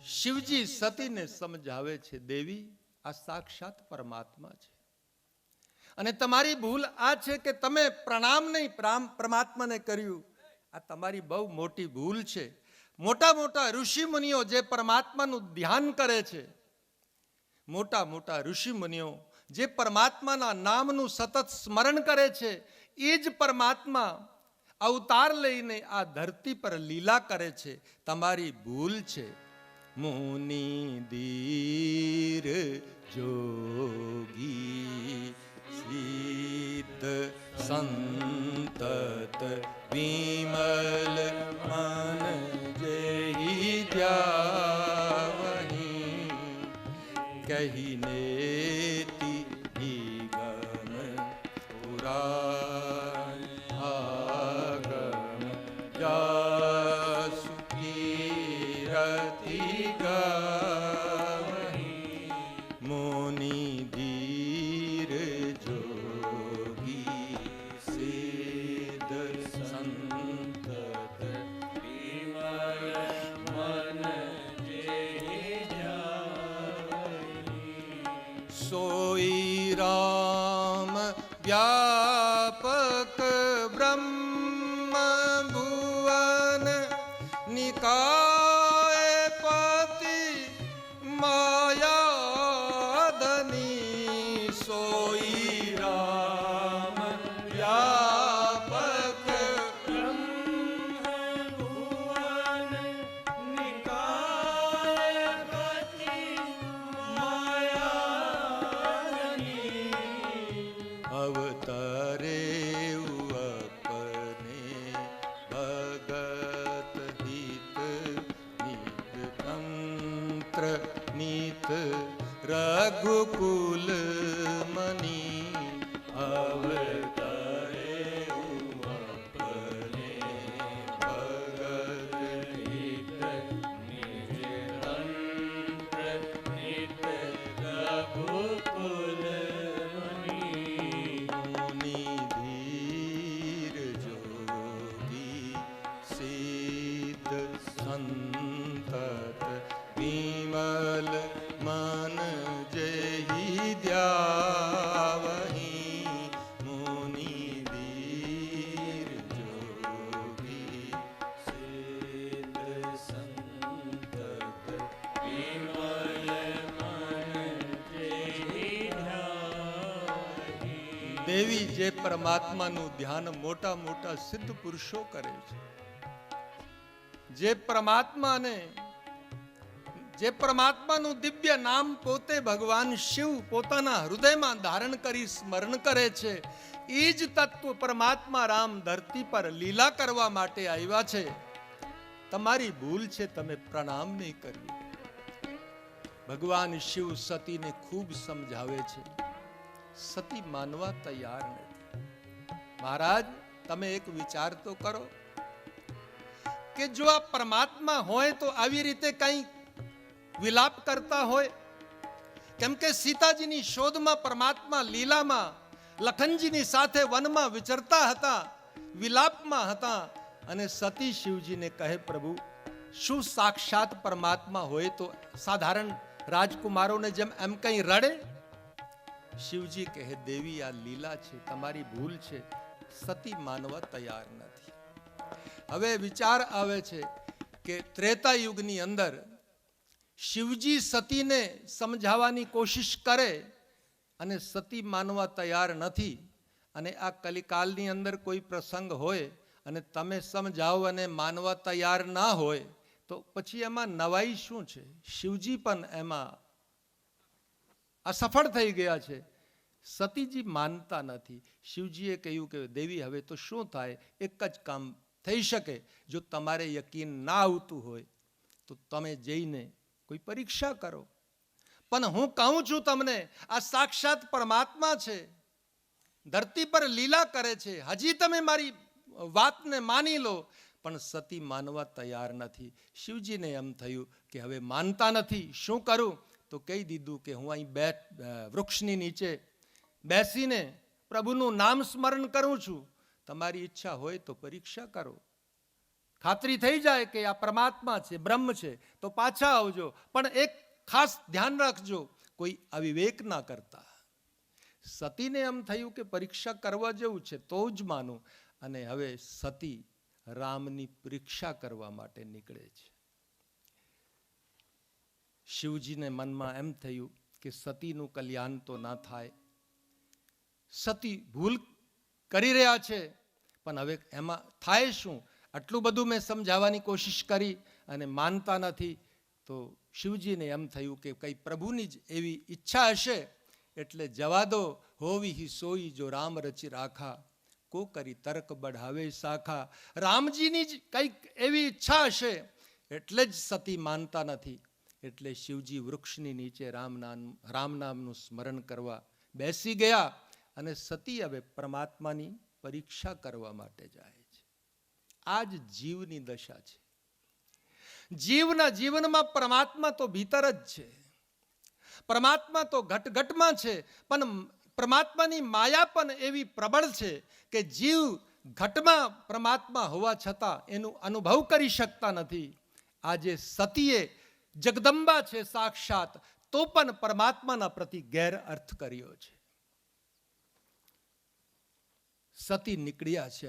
શિવજી સતીને સમજાવે છે, દેવી આ સાક્ષાત પરમાત્મા છે અને તમારી ભૂલ આ છે કે તમે પ્રણામ નહીં પરમાત્માને કર્યું. આ તમારી બહુ મોટી ભૂલ છે. મોટા મોટા ઋષિ મુનિઓ જે પરમાત્માનું ધ્યાન કરે છે, મોટા મોટા ઋષિ મુનિઓ જે પરમાત્માના નામનું સતત સ્મરણ કરે છે, એ જ પરમાત્મા અવતાર લઈને આ ધરતી પર લીલા કરે છે. તમારી ભૂલ છે. મુનિ ધીર જોગી સિદ્ધ સંતત વિમલ મન જેહી ધ્યાવહી કહીને ગમ પુરા આગમ જાસુકી રતિ ગવહી મુનિ ધીર જોગી સિદ્ધ સંતત વિમલ મન જેહી ધ્યાવહી સોઈ રામ વ્યાપક બ્રહ્મ ભુવન નિકાય પતિ માયાધની. સોઈ રામ વ્યાપક બ્રહ્મ ભુવન નિકાય પતિ માયાધની. અવતરે अपने भगत हित नित तंत्र नित रघुकुल मनी. अवतरे अपने भगत हित नित तंत्र नित रघुकुल संतत विमल मन जेहि द्यावहि मुनि धीर जोगी सिद्ध संतत विमल मन जेहि द्यावहि. દેવી જે પરમાત્માનું ધ્યાન મોટા મોટા સિદ્ધ પુરુષો કરે છે, જે પરમાત્માનું દિવ્ય નામ પોતે ભગવાન શિવ પોતાના હૃદયમાં ધારણ કરી સ્મરણ કરે છે, એ જ તત્વ પરમાત્મા રામ ધરતી પર લીલા કરવા માટે આવ્યા છે. તમારી ભૂલ છે, તમે પ્રણામ નહીં કર્યું. ભગવાન શિવ સતીને ખૂબ સમજાવે છે. સતી માનવા તૈયાર નથી. મહારાજ, તમે એક વિચાર તો કરો કે જો આ પરમાત્મા હોય તો આવી રીતે કઈ વિલાપ કરતા હોય? કેમ કે સીતાજીની શોધમાં પરમાત્મા લીલામાં લખનજીની સાથે વનમાં વિચરતા હતા, વિલાપમાં હતા, અને સતી શિવજીને કહે, પ્રભુ શું સાક્ષાત પરમાત્મા હોય તો સાધારણ રાજકુમારોને જેમ એમ કઈ રડે? શિવજી કહે, દેવી આ લીલા છે, તમારી ભૂલ છે. સતી માનવા તૈયાર નથી. હવે વિચાર આવે છે કે ત્રેતા યુગની અંદર શિવજી સતીને સમજાવવાની કોશિશ કરે અને સતી માનવા તૈયાર નથી, અને આ કલિકાલની અંદર કોઈ પ્રસંગ હોય અને તમે સમજાવો અને માનવા તૈયાર ના હોય તો પછી એમાં નવાઈ શું છે? શિવજી પણ એમાં અસફળ થઈ ગયા છે. સતીજી માનતા નથી. શિવજીએ કહ્યું કે દેવી હવે તો શું થાય? એક જ કામ થઈ શકે. જો તમારે યકીન ના આવતું હોય તો તમે જઈને કોઈ પરીક્ષા કરો. પણ હું કહું છું તમને, આ સાક્ષાત પરમાત્મા છે, ધરતી પર લીલા કરે છે. હજી તમે મારી વાતને માની લો. પણ સતી માનવા તૈયાર નથી. શિવજીને એમ થયું કે હવે માનતા નથી, શું કરું? તો કહી દીધું કે હું અહીં વૃક્ષની નીચે બેસીને પ્રભુનું નામ સ્મરણ કરું છું. તમારી ઈચ્છા હોય તો પરીક્ષા કરો. ખાતરી થઈ જાય કે આ પરમાત્મા છે, બ્રહ્મ છે, તો પાછા આવજો. પણ એક ખાસ ધ્યાન રાખજો, કોઈ અવિવેક ના કરતા. સતીને એમ થયું કે પરીક્ષા કરવા જેવું છે તો જ માનું. અને હવે સતી રામની પરીક્ષા કરવા માટે નીકળે છે. શિવજીને મનમાં એમ થયું કે સતીનું કલ્યાણ તો ના થાય. સતી ભૂલ કરી રહ્યા છે, પણ હવે એમાં થાય શું? આટલું બધું મેં સમજાવવાની કોશિશ કરી અને માનતા નથી. તો શિવજીને એમ થયું કે કંઈ પ્રભુની જ એવી ઈચ્છા હશે, એટલે જવા દો. હોવી હિ સોઈ જો રામ રચી રાખા, કો કરી તર્ક બઢાવે શાખા. રામજીની જ કંઈક એવી ઈચ્છા હશે, એટલે જ સતી માનતા નથી. એટલે શિવજી વૃક્ષની નીચે રામ નામનું સ્મરણ કરવા બેસી ગયા. અને સતી હવે પરમાત્માની પરીક્ષા કરવા માટે જાય છે. આ જ જીવની દશા છે. જીવના જીવનમાં પરમાત્મા તો ભીતર જ છે, પરમાત્મા તો ઘટઘટમાં છે, પણ પરમાત્માની માયા પણ એવી પ્રબળ છે કે જીવ ઘટમાં પરમાત્મા હોવા છતાં એનું અનુભવ કરી શકતા નથી. આજે સતીએ જગદંબા છે સાક્ષાત, તો પણ પરમાત્માના પ્રતિ ગેર અર્થ કર્યો છે. સતી નીકળ્યા છે.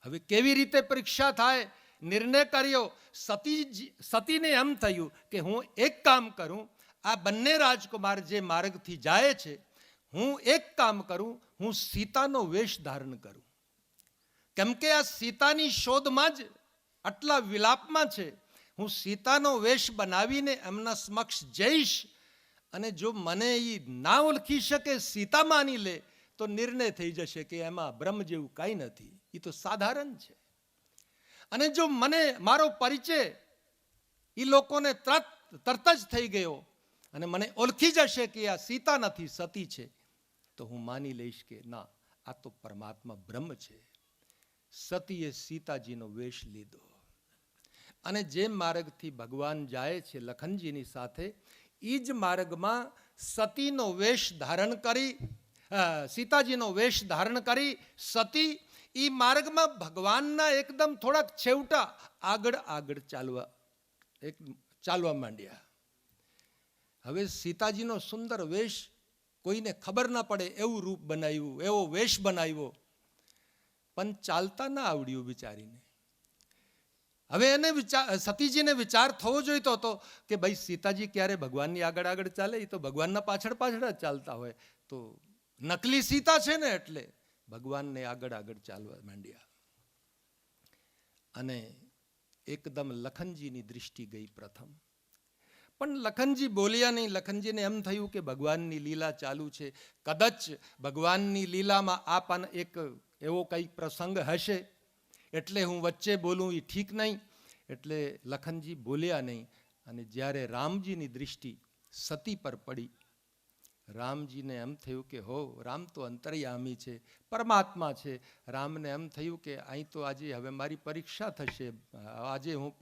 હવે કેવી રીતે પરીક્ષા થાય? નિર્ણય કર્યો. સતીને એમ થયું કે હું એક કામ કરું, આ બંને રાજકુમાર જે માર્ગથી જાય છે, હું એક કામ કરું, હું સીતાનો વેશ ધારણ કરું. કેમ કે આ સીતાની શોધમાં જ આટલા વિલાપમાં છે. હું સીતાનો વેશ બનાવીને એમના સમક્ષ જઈશ, અને જો મને એ ના ઓળખી શકે, સીતા માની લે, તો નિર્ણય થઈ જશે કે એમાં બ્રહ્મ જેવું કાંઈ નથી, એ તો સાધારણ છે. અને જો મને મારો પરિચય એ લોકોને તરત જ થઈ ગયો અને મને ઓળખી જશે કે આ સીતા નથી, સતી છે, તો હું માની લઈશ કે ના, આ તો પરમાત્મા બ્રહ્મ છે. સતીએ સીતાજીનો વેશ લીધો અને જે માર્ગથી ભગવાન જાય છે લખનજીની સાથે, એ જ માર્ગમાં સતીનો વેશ ધારણ કરી, સીતાજીનો વેશ ધારણ કરી સતી એ માર્ગમાં ભગવાનના એકદમ થોડાક છેવટા આગળ ચાલવા માંડ્યા. હવે સીતાજીનો સુંદર વેશ, કોઈને ખબર ના પડે એવું રૂપ બનાવ્યું, એવો વેશ બનાવ્યો, પણ ચાલતા ના આવડ્યું બિચારીને. હવે એને સતીજીને વિચાર થવો જોઈતો હતો કે ભાઈ સીતાજી ક્યારે ભગવાનની આગળ ચાલે, એ તો ભગવાનના પાછળ જ ચાલતા હોય, તો નકલી સીતા છે ને, એટલે ભગવાનને આગળ ચાલવા માંડ્યા. અને એકદમ લખનજીની દૃષ્ટિ ગઈ પ્રથમ, પણ લખનજી બોલ્યા નહીં. લખનજીને એમ થયું કે ભગવાનની લીલા ચાલુ છે, કદાચ ભગવાનની લીલામાં આ પણ એક એવો કંઈક પ્રસંગ હશે, એટલે હું વચ્ચે બોલું એ ઠીક નહીં. એટલે લખનજી બોલ્યા નહીં. અને જ્યારે રામજીની દૃષ્ટિ સતી પર પડી, રામજીને એમ થયું કે હો, રામ તો અંતર્યામી છે, પરમાત્મા છે. રામને એમ થયું કે અહીં તો આજે હવે મારી પરીક્ષા થશે, આજે હું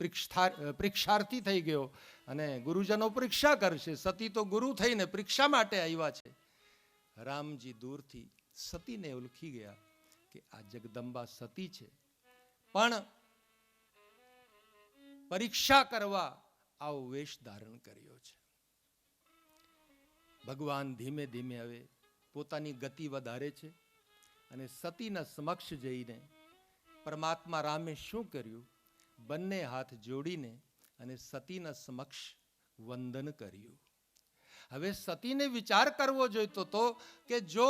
પરીક્ષાર્થી થઈ ગયો અને ગુરુજનો પરીક્ષા કરશે. સતી તો ગુરુ થઈને પરીક્ષા માટે આવ્યા છે. રામજી દૂરથી સતીને ઓળખી ગયા કે આ જગદંબા સતી છે, પણ પરીક્ષા કરવા આવો વેશ ધારણ કર્યો છે. ભગવાન ધીમે ધીમે હવે પોતાની ગતિ વધારે છે અને સતીના સમક્ષ જઈને પરમાત્મા રામે શું કર્યું? બંને હાથ જોડીને અને સતીના સમક્ષ વંદન કર્યું. હવે સતીને વિચાર કરવો જોઈતો હતો કે જો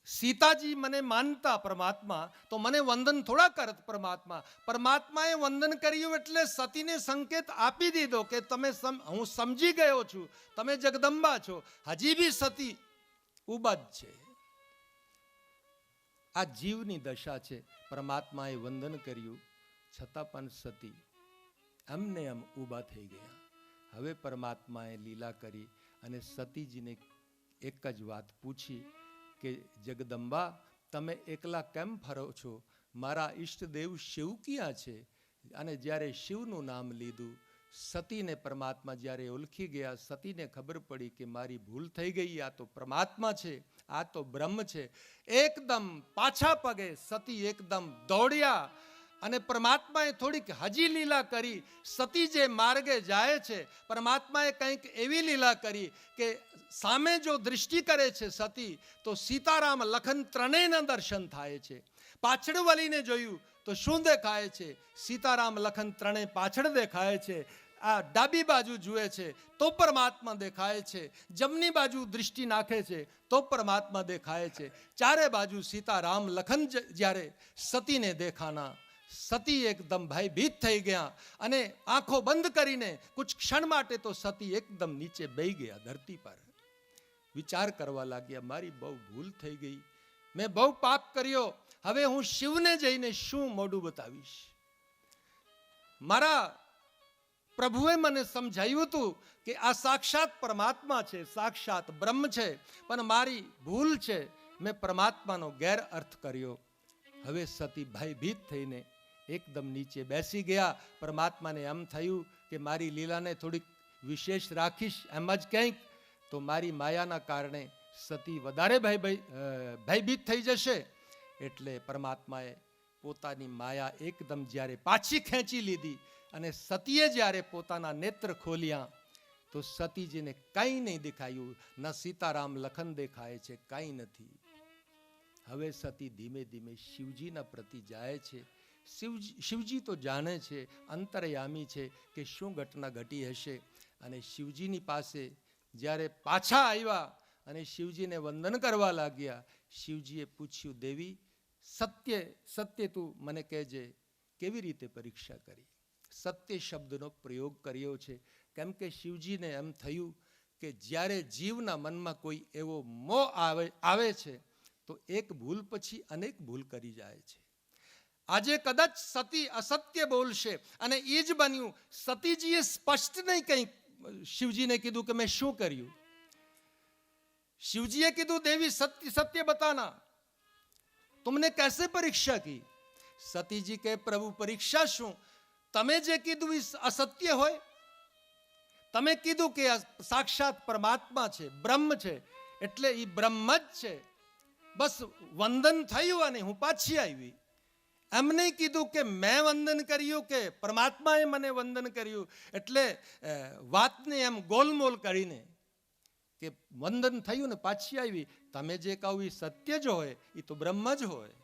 સીતાજી મને માનતા પરમાત્મા, તો મને વંદન થોડા કરત પરમાત્મા. પરમાત્માએ વંદન કર્યું એટલે સતીને સંકેત આપી દીધો કે હું સમજી ગયો છું, તમે જગદંબા છો. હજી બી સતી ઉબા જ છે. આ જીવની દશા છે. પરમાત્માએ વંદન કર્યું છતાં પણ સતી એમને એમ ઉભા થઈ ગયા. હવે પરમાત્માએ લીલા કરી અને સતીજીને એક જ વાત પૂછી કે જગદંબા, તમે એકલા કેમ ફરો છો? મારા ઈષ્ટદેવ શિવ ક્યાં છે? અને જ્યારે શિવનું નામ લીધું, સતીને પરમાત્મા જ્યારે ઓળખી ગયા, સતીને ખબર પડી કે મારી ભૂલ થઈ ગઈ, આ તો પરમાત્મા છે, આ તો બ્રહ્મ છે. એકદમ પાછા પગે સતી એકદમ દોડ્યા અને પરમાત્માએ થોડીક હજી લીલા કરી. સતી જે માર્ગે જાય છે, પરમાત્માએ કંઈક એવી લીલા કરી કે સામે જો દૃષ્ટિ કરે છે સતી, તો સીતારામ લખન ત્રણેયના દર્શન થાય છે. પાછળ વળીને જોયું તો શું દેખાય છે? સીતારામ લખન ત્રણેય પાછળ દેખાય છે. આ ડાબી બાજુ જુએ છે તો પરમાત્મા દેખાય છે, જમણી બાજુ દૃષ્ટિ નાખે છે તો પરમાત્મા દેખાય છે. ચારે બાજુ સીતારામ લખન જ્યારે સતીને દેખાના, સતી એકદમ ભયભીત થઈ ગયા અને આંખો બંધ કરીને કુછ ક્ષણ માટે તો સતી એકદમ નીચે બેસી ગયા ધરતી પર. વિચાર કરવા લાગ્યા, મારી બહુ ભૂલ થઈ ગઈ, મેં બહુ પાપ કર્યો, હવે હું શિવને જઈને શું મોઢું બતાવીશ? મારા પ્રભુએ મને સમજાવ્યું હતું કે આ સાક્ષાત પરમાત્મા છે, સાક્ષાત બ્રહ્મ છે, પણ મારી ભૂલ છે, મેં પરમાત્માનો ગેરઅર્થ કર્યો. હવે સતી ભયભીત થઈને એકદમ નીચે બેસી ગયા. પરમાત્માને એમ થયું કે મારી લીલાને થોડીક વિશેષ રાખીશ એમ જ કંઈક, તો મારી માયાના કારણે સતી વધારે ભયભીત થઈ જશે. એટલે પરમાત્માએ પોતાની માયા એકદમ જ્યારે પાછી ખેંચી લીધી અને સતીએ જ્યારે પોતાના નેત્ર ખોલ્યા તો સતીજીને કંઈ નહીં દેખાયું, ન સીતારામ લખન દેખાય છે, કંઈ નથી. હવે સતી ધીમે ધીમે શિવજીના પ્રતિ જાય છે. શિવજી તો જાણે છે, અંતર્યામી છે કે શું ઘટના ઘટી હશે. અને શિવજીની પાસે જ્યારે પાછા આવ્યા અને શિવજીને વંદન કરવા લાગ્યા, શિવજીએ પૂછ્યું, દેવી સત્ય તું મને કહેજે, કેવી રીતે પરીક્ષા કરી? સત્ય શબ્દનો પ્રયોગ કર્યો છે, કેમ કે શિવજીને એમ થયું કે જ્યારે જીવના મનમાં કોઈ એવો મોહ આવે છે તો એક ભૂલ પછી અનેક ભૂલ કરી જાય છે. આજે કદાચ સતી અસત્ય બોલશે અને એ જ બન્યું. સતીજીએ સ્પષ્ટ નહીં કંઈ શિવજીને કીધું કે મેં શું કર્યું. શિવજીએ કીધું, દેવી સત્ય बताना, तुमने कैसे परीक्षा की? સતીજી કે પ્રભુ પરીક્ષા શું? તમે જે કીધું એ અસત્ય હોય. તમે કીધું કે સાક્ષાત પરમાત્મા છે, બ્રહ્મ છે, એટલે એ બ્રહ્મ જ છે. બસ વંદન થયું અને હું પાછી આવી. એમ નહીં કીધું કે મેં વંદન કર્યું કે પરમાત્માએ મને વંદન કર્યું. એટલે વાતને એમ ગોલમોલ કરીને કે વંદન થયું ને પાછી આવી. તમે જે કહું એ સત્ય જ હોય, એ તો બ્રહ્મ જ હોય.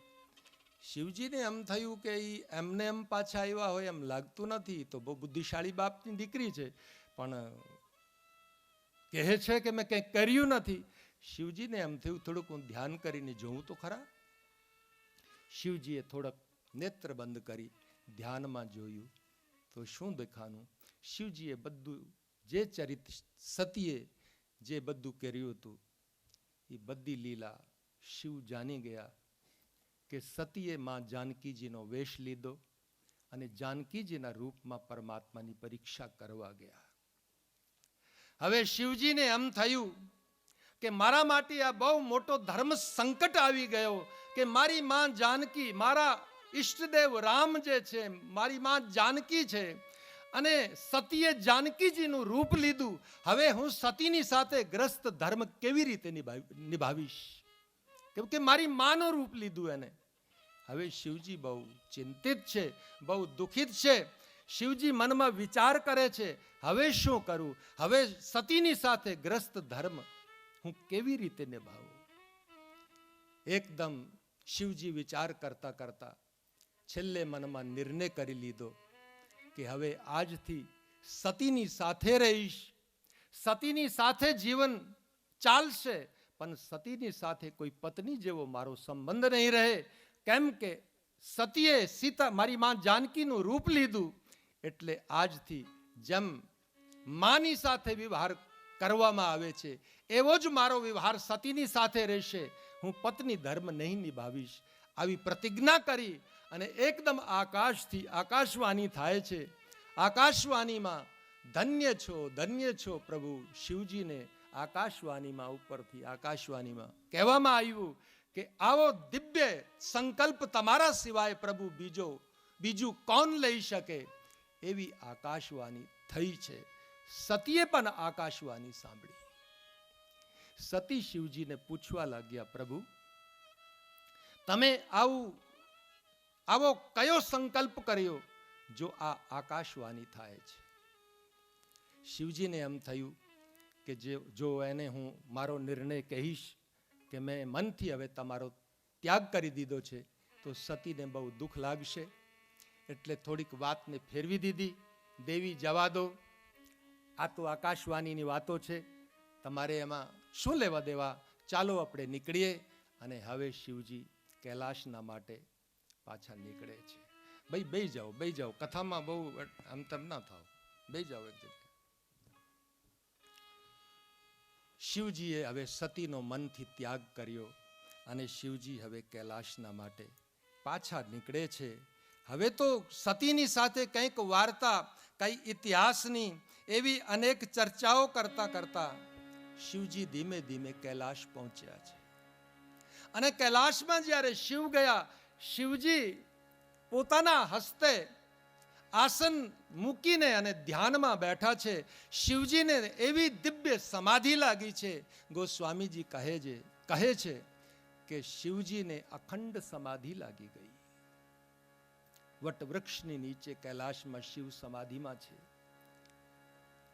શિવજીને એમ થયું કે એ એમને એમ પાછા આવ્યા હોય એમ લાગતું નથી. તો બહુ બુદ્ધિશાળી બાપની દીકરી છે, પણ કહે છે કે મેં કંઈ કર્યું નથી. શિવજીને એમ થયું થોડુંક હું ધ્યાન કરીને જોઉં તો ખરા. શિવજીએ થોડોક નેત્ર બંધ કરી ધ્યાનમાં જોયું તો શું દેખાનું? શિવજીએ બધું જે ચરિત સતીએ જે બધું કર્યું હતું એ બધી લીલા શિવ જાણી ગયા કે સતીએ માં જાનકીજીનો વેશ લીધો અને જાનકીજીના રૂપમાં પરમાત્માની પરીક્ષા કરવા ગયા. હવે શિવજીને એમ થયું કે મારા માટે આ બહુ મોટો ધર્મ સંકટ આવી ગયો કે મારી માં જાનકી, મારા ઈષ્ટદેવ રામ જે છે, મારી માં જાનકી છે અને સતીએ જાનકીજીનું રૂપ લીધું. હવે હું સતીની સાથે ગ્રસ્ત ધર્મ કેવી રીતે નિભાવીશ? કેમ કે મારી માનું રૂપ લીધું એને. હવે શિવજી બહુ ચિંતિત છે, બહુ દુઃખિત છે. શિવજી મનમાં વિચાર કરે છે, હવે શું કરું? હવે સતીની સાથે ગ્રસ્ત ધર્મ હું કેવી રીતે નિભાવું? એકદમ શિવજી વિચાર કરતા કરતા છેલ્લે મનમાં નિર્ણય કરી લીધો કે હવે આજથી સતીની સાથે રહીશ, સતીની સાથે જીવન ચાલશે, પણ સતીની સાથે કોઈ પત્ની જેવો મારો સંબંધ નહીં રહે. કેમ કે સતીએ સીતા મારી માં જાનકીનું રૂપ લીધું, એટલે આજથી જેમ માની સાથે વ્યવહાર કરવામાં આવે છે એવો જ મારો વ્યવહાર સતીની સાથે રહેશે. હું પત્ની ધર્મ નહીં નિભાવીશ. આવી પ્રતિજ્ઞા કરી અને એકદમ આકાશથી આકાશવાણી થાય છે. આકાશવાણીમાં ધન્ય છો પ્રભુ. શિવજીને આકાશવાણીમાં ઉપરથી આકાશવાણીમાં કહેવામાં આવ્યું કે આવો દિવ્ય સંકલ્પ તમારા સિવાય પ્રભુ બીજું કોણ લઈ શકે? એવી આકાશવાણી થઈ છે. સતીએ પણ આકાશવાણી સાંભળી. સતી શિવજીને પૂછવા લાગ્યા, પ્રભુ તમે આવું આવો કયો સંકલ્પ કર્યો જો આ આકાશવાણી થાય છે? શિવજીને એમ થયું કે જો એને હું મારો નિર્ણય કહીશ કે મેં મનથી હવે તમારો ત્યાગ કરી દીધો છે તો સતીને બહુ દુઃખ લાગશે, એટલે થોડીક વાતને ફેરવી દીધી. દેવી જવા દો, આ તો આકાશવાણીની વાતો છે, તમારે એમાં શું લેવા દેવા, ચાલો આપણે નીકળીએ. અને હવે શિવજી કૈલાશના માટે પાછા નીકળે છે. ભાઈ બેહી જાઓ, કથામાં બહુ આમ તેમ ના થાવ, બેહી જાઓ એક જગ્યાએ. શિવજીએ હવે સતીનો મનથી ત્યાગ કર્યો અને શિવજી હવે કૈલાશના માટે પાછા નીકળે છે. હવે તો સતીની સાથે કંઈક વાર્તા, કઈ ઇતિહાસની એવી અનેક ચર્ચાઓ કરતા કરતા શિવજી ધીમે ધીમે કૈલાશ પહોંચ્યા છે. અને કૈલાશમાં જ્યારે શિવ ગયા, શિવજી પોતાના હસ્તે આસન મૂકીને અને ધ્યાનમાં બેઠા છે. શિવજીને એવી દિવ્ય સમાધિ લાગી છે. ગોસ્વામીજી કહે છે કે શિવજીને અખંડ સમાધિ લાગી ગઈ. વટવૃક્ષની નીચે કૈલાશમાં શિવ સમાધિમાં છે.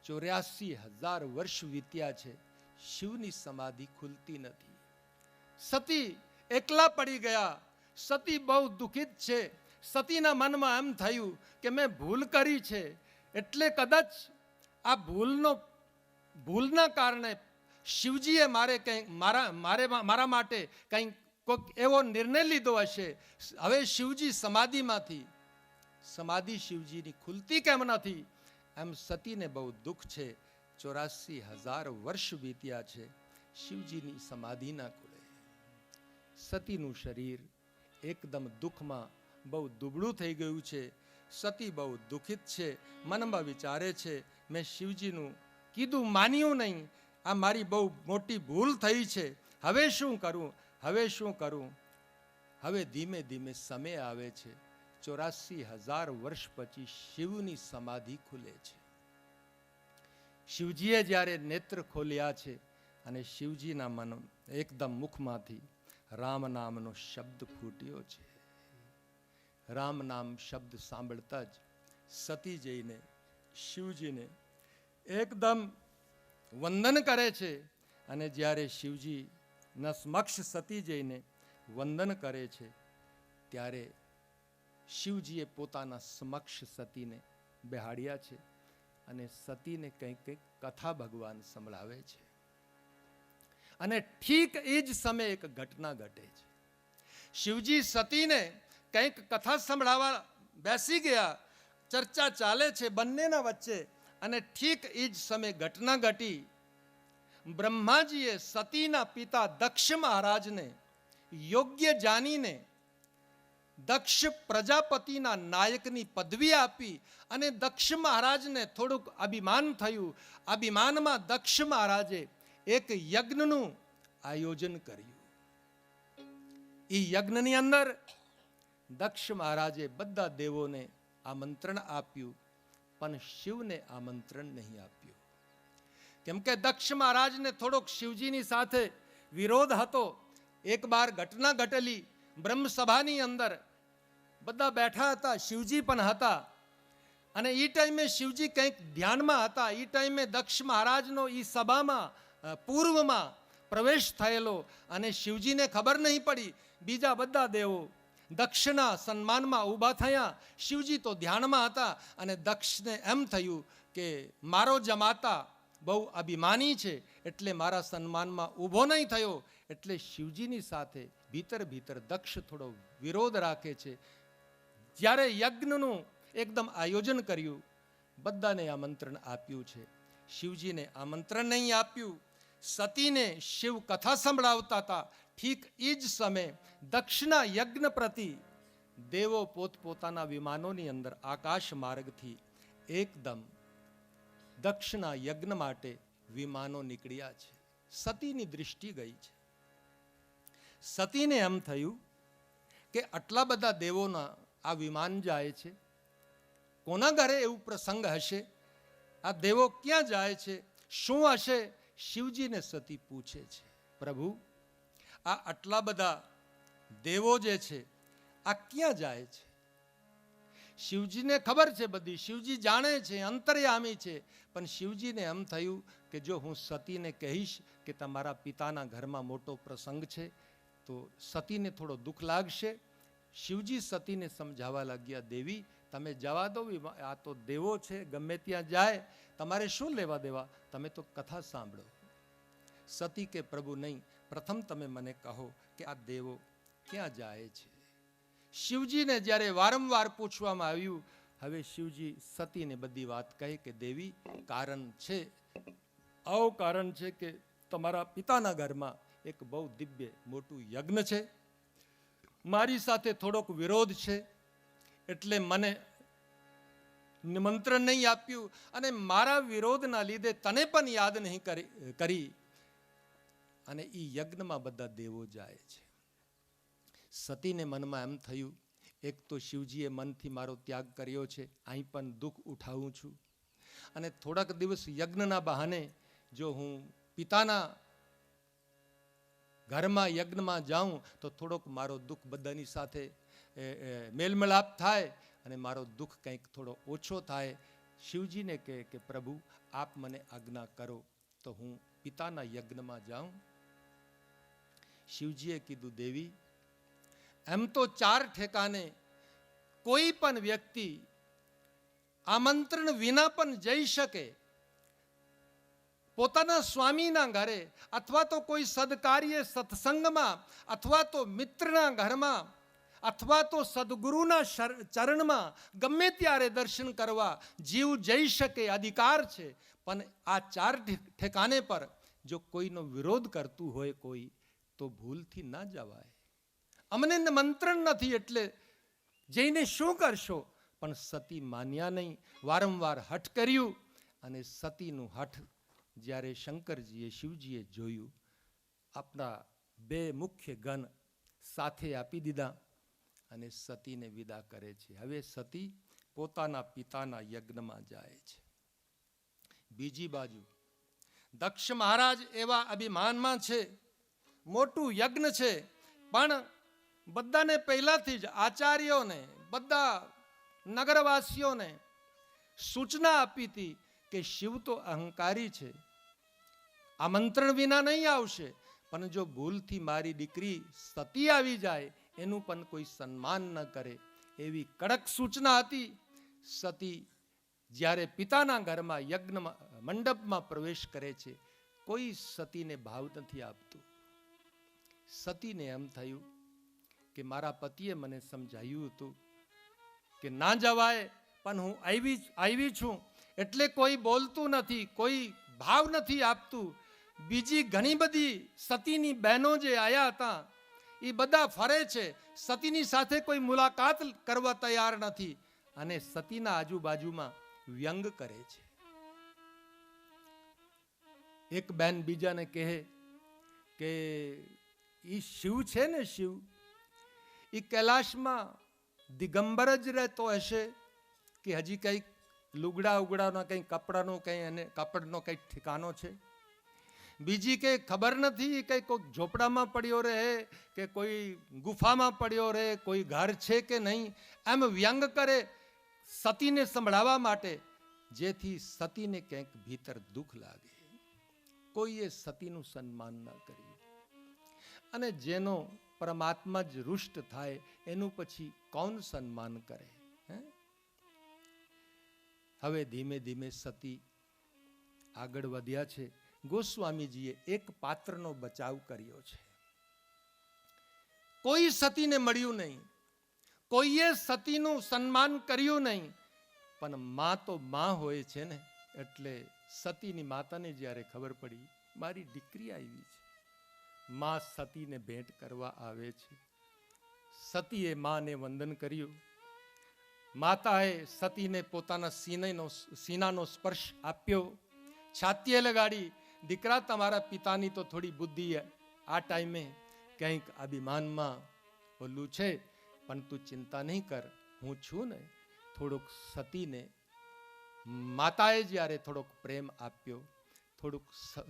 84,000 વર્ષ વીત્યા છે, શિવની સમાધિ ખુલતી નથી. સતી એકલા પડી ગયા. સતી બહુ દુઃખિત છે. સતીના મનમાં એમ થયું કે મેં ભૂલ કરી છે, એટલે કદાચ આ ભૂલના કારણે શિવજીએ મારા માટે કંઈક કોઈક એવો નિર્ણય લીધો હશે. હવે શિવજી સમાધિ શિવજીની ખુલતી કેમ નથી? એમ સતીને બહુ દુઃખ છે. 84,000 વર્ષ વીત્યા છે, શિવજીની સમાધિ ના ખુલે. સતીનું શરીર એકદમ દુઃખમાં બહુ દુબળું થઈ ગયું છે. સતી બહુ દુઃખિત છે. મનમાં વિચારે છે, મેં શિવજીનું કીધું માન્યું નહીં, આ મારી બહુ મોટી ભૂલ થઈ છે. હવે શું કરું? હવે ધીમે ધીમે સમય આવે છે. 84,000 વર્ષ પછી શિવની સમાધિ ખુલે છે. શિવજીએ જ્યારે નેત્ર ખોલ્યા છે અને શિવજીના મન એકદમ મુખમાંથી રામ નામનો શબ્દ ફૂટ્યો છે. રામ નામ શબ્દ સાંભળતા જ સતી જઈને શિવજીને એકદમ વંદન કરે છે. અને જ્યારે શિવજીના સમક્ષ સતી જઈને વંદન કરે છે ત્યારે શિવજીએ પોતાના સમક્ષ સતીને બેહાડ્યા છે અને સતીને કંઈક કથા ભગવાન સંભળાવે છે. અને ઠીક એ જ સમયે એક ઘટના ઘટે છે. શિવજી સતીને કંઈક કથા સંભળાવવા બેસી ગયા. ચર્ચા ચાલે છે બંનેના વચ્ચે. અને ઠીક એ જ સમયે ઘટના ઘટી. બ્રહ્માજીએ સતીના પિતા દક્ષ મહારાજને યોગ્ય જાણીને દક્ષ પ્રજાપતિના નાયકની પદવી આપી. અને દક્ષ મહારાજને થોડુંક અભિમાન થયું. અભિમાનમાં દક્ષ મહારાજે એક યજ્ઞનું આયોજન કર્યું. એ યજ્ઞની અંદર દક્ષ મહારાજે બધા દેવોને આમંત્રણ આપ્યું, પણ શિવને આમંત્રણ નહીં આપ્યું. કેમ કે દક્ષ મહારાજને થોડોક શિવજીની સાથે વિરોધ હતો. એક બાર ઘટના ઘટેલી. બ્રહ્મસભાની અંદર બધા બેઠા હતા, શિવજી પણ હતા. અને એ ટાઈમે શિવજી કંઈક ધ્યાનમાં હતા. એ ટાઈમે દક્ષ મહારાજનો એ સભામાં પૂર્વમાં પ્રવેશ થયેલો અને શિવજીને ખબર નહીં પડી. બીજા બધા દેવો દક્ષના સન્માનમાં ઊભા થયા. શિવજી તો ધ્યાનમાં હતા. અને દક્ષને એમ થયું કે મારો જમાતા બહુ અભિમાની છે, એટલે મારા સન્માનમાં ઊભો નહીં થયો. એટલે શિવજીની સાથે ભીતર દક્ષ થોડો વિરોધ રાખે છે. જ્યારે યજ્ઞનું એકદમ આયોજન કર્યું, બધાને આમંત્રણ આપ્યું છે, શિવજીને આમંત્રણ નહીં આપ્યું. સતીને શિવ કથા સંભળાવતા હતા. ઠીક એ જ સમયે દક્ષના યજ્ઞ પ્રતિ દેવો પોતપોતાના વિમાનોની અંદર આકાશ માર્ગથી એકદમ દક્ષના યજ્ઞ માટે વિમાનો નીકળ્યા છે. સતીની દૃષ્ટિ ગઈ છે. સતીને એમ થયું કે આટલા બધા દેવોના આ વિમાન જાય છે, કોના ઘરે એવું પ્રસંગ હશે? આ દેવો ક્યાં જાય છે? શું હશે? શિવજીને સતી પૂછે છે, પ્રભુ આ આટલા બધા દેવો જે છે આ ક્યાં જાય છે? શિવજીને ખબર છે બધી, શિવજી જાણે છે, અંતર્યામી છે, પણ શિવજીને એમ થયું કે જો હું સતીને કહીશ કે તમારા પિતાના ઘરમાં મોટો પ્રસંગ છે તો સતીને થોડો દુઃખ લાગશે. શિવજી સતીને સમજાવવા લાગ્યા, દેવી તમે જવા દો, આ તો દેવો છે, ગમે ત્યાં જાય, તમારે શું લેવા દેવા, તમે તો કથા સાંભળો. સતી કે પ્રભુ નહીં, પ્રથમ તમે મને કહો કે આ દેવો ક્યાં જાય છે. શિવજીને જ્યારે વારંવાર પૂછવામાં આવ્યું, હવે શિવજી સતીને બધી વાત કહે કે દેવી કારણ છે, આવું કારણ છે કે તમારા પિતાના ઘરમાં એક બહુ દિવ્ય મોટું યજ્ઞ છે, મારી સાથે થોડોક વિરોધ છે, એટલે મને નિમંત્રણ નહીં આપ્યું, અને મારા વિરોધના લીધે તને પણ યાદ નહીં કરી, અને એ યજ્ઞમાં બધા દેવો જાય છે. સતીને મનમાં એમ થયું, એક તો શિવજીએ મનથી મારો ત્યાગ કર્યો છે, અહીં પણ દુઃખ ઉઠાવું છું, અને થોડાક દિવસ યજ્ઞના બહાને જો હું પિતાના ઘરમાં યજ્ઞમાં જાઉં તો થોડોક મારો દુઃખ બધાની સાથે મેલમિલાપ થાય અને મારો દુઃખ કંઈક થોડો ઓછો થાય. શિવજીને કહે કે પ્રભુ આપ મને આજ્ઞા કરો તો હું પિતાના યજ્ઞમાં જાઉં. શિવજીએ કીધું, દેવી એમ તો 4 ઠેકાને કોઈ પણ વ્યક્તિ આમંત્રણ વિના પણ જઈ શકે, પોતાના સ્વામીના ઘરે અથવા તો કોઈ સદકાર્ય સત્સંગમાં અથવા તો મિત્રના ઘરમાં અથવા તો સદગુરુના ચરણમાં ગમે ત્યારે દર્શન કરવા જીવ જઈ શકે, અધિકાર છે. પણ આ 4 ઠેકાને પર જો કોઈનો વિરોધ કરતું હોય કોઈ, તો ભૂલથી ના જવાય. અમને નિમંત્રણ નથી એટલે જઈને શું કરશો? પણ સતી માન્યા નહીં, વારંવાર હઠ કર્યું, અને સતીનું હઠ જ્યારે શંકરજીએ શિવજીએ જોયું, આપણા 2 મુખ્ય ગણ સાથે આપી દીધા અને સતીને વિદા કરે છે. હવે સતી પોતાના પિતાના યજ્ઞમાં જાય છે. બીજી બાજુ દક્ષ મહારાજ એવા અભિમાનમાં છે, મોટું યજ્ઞ છે, પણ બધાને પહેલાથી જ આચાર્યોને બધા નગરવાસીઓને સૂચના આપી હતી કે શિવ તો અહંકારી છે, આમંત્રણ વિના નહીં આવશે, પણ જો ભૂલથી મારી દીકરી સતી આવી જાય એનું પણ કોઈ સન્માન ન કરે, એવી કડક સૂચના હતી. સતી જ્યારે પિતાના ઘરમાં યજ્ઞ મંડપમાં પ્રવેશ કરે છે, કોઈ સતીને ભાવ નથી આપતું. સતીને એમ થયું કે મારા પતિએ મને સમજાવ્યું હતું કે ના જવાય, પણ હું આવી છું એટલે કોઈ બોલતું નથી, કોઈ ભાવ નથી આપતું. બીજી ઘણી બધી સતીની બહેનો જે આવ્યા હતા એ બધા ફરે છે, સતીની સાથે કોઈ મુલાકાત કરવા તૈયાર નથી, અને સતીના આજુબાજુમાં વ્યંગ કરે છે. એક બેન બીજાને કહે કે ઈ શિવ છે ને, શિવ એ કૈલાશમાં દિગંબર જ રહેતો હશે કે હજી કંઈક લુગડા ઉગડાનો કંઈ કપડાનો કંઈ અને કાપડનો કંઈક ઠેકાનો છે. બીજી કે ખબર નથી, કંઈ કોઈ ઝોપડામાં પડ્યો રહે કે કોઈ ગુફામાં પડ્યો રહે, કોઈ ઘર છે કે નહીં, એમ વ્યંગ કરે સતીને સંભળાવવા માટે, જેથી સતીને કંઈક ભીતર દુઃખ લાગે. કોઈએ સતીનું સન્માન ન કર્યું, અને જેનો પરમાત્મા જ રુષ્ટ થાય એનું પછી કોણ સન્માન કરે? હવે ધીમે ધીમે સતી આગળ વધ્યા છે. ગોસ્વામીજીએ એક પાત્રનો બચાવ કર્યો છે. કોઈ સતીને મળ્યું નહીં, કોઈએ સતીનું સન્માન કર્યું નહીં, પણ માં તો માં હોય છે ને, એટલે સતીની માતાને જ્યારે ખબર પડી મારી દીકરી આવી છે, માં સતીને ભેટ કરવા આવે છે. સતીએ માને વંદન કર્યું. માતાએ સતીને પોતાના સીનાનો સ્પર્શ આપ્યો, છાતીએ લગાડી, દીકરા તમારા પિતાની તો થોડી બુદ્ધિ આ ટાઈમે કંઈક અભિમાનમાં ઓલું છે, પણ તું ચિંતા નહીં કર, હું છું ને. થોડુંક સતીને માતાએ જ્યારે થોડોક પ્રેમ આપ્યો,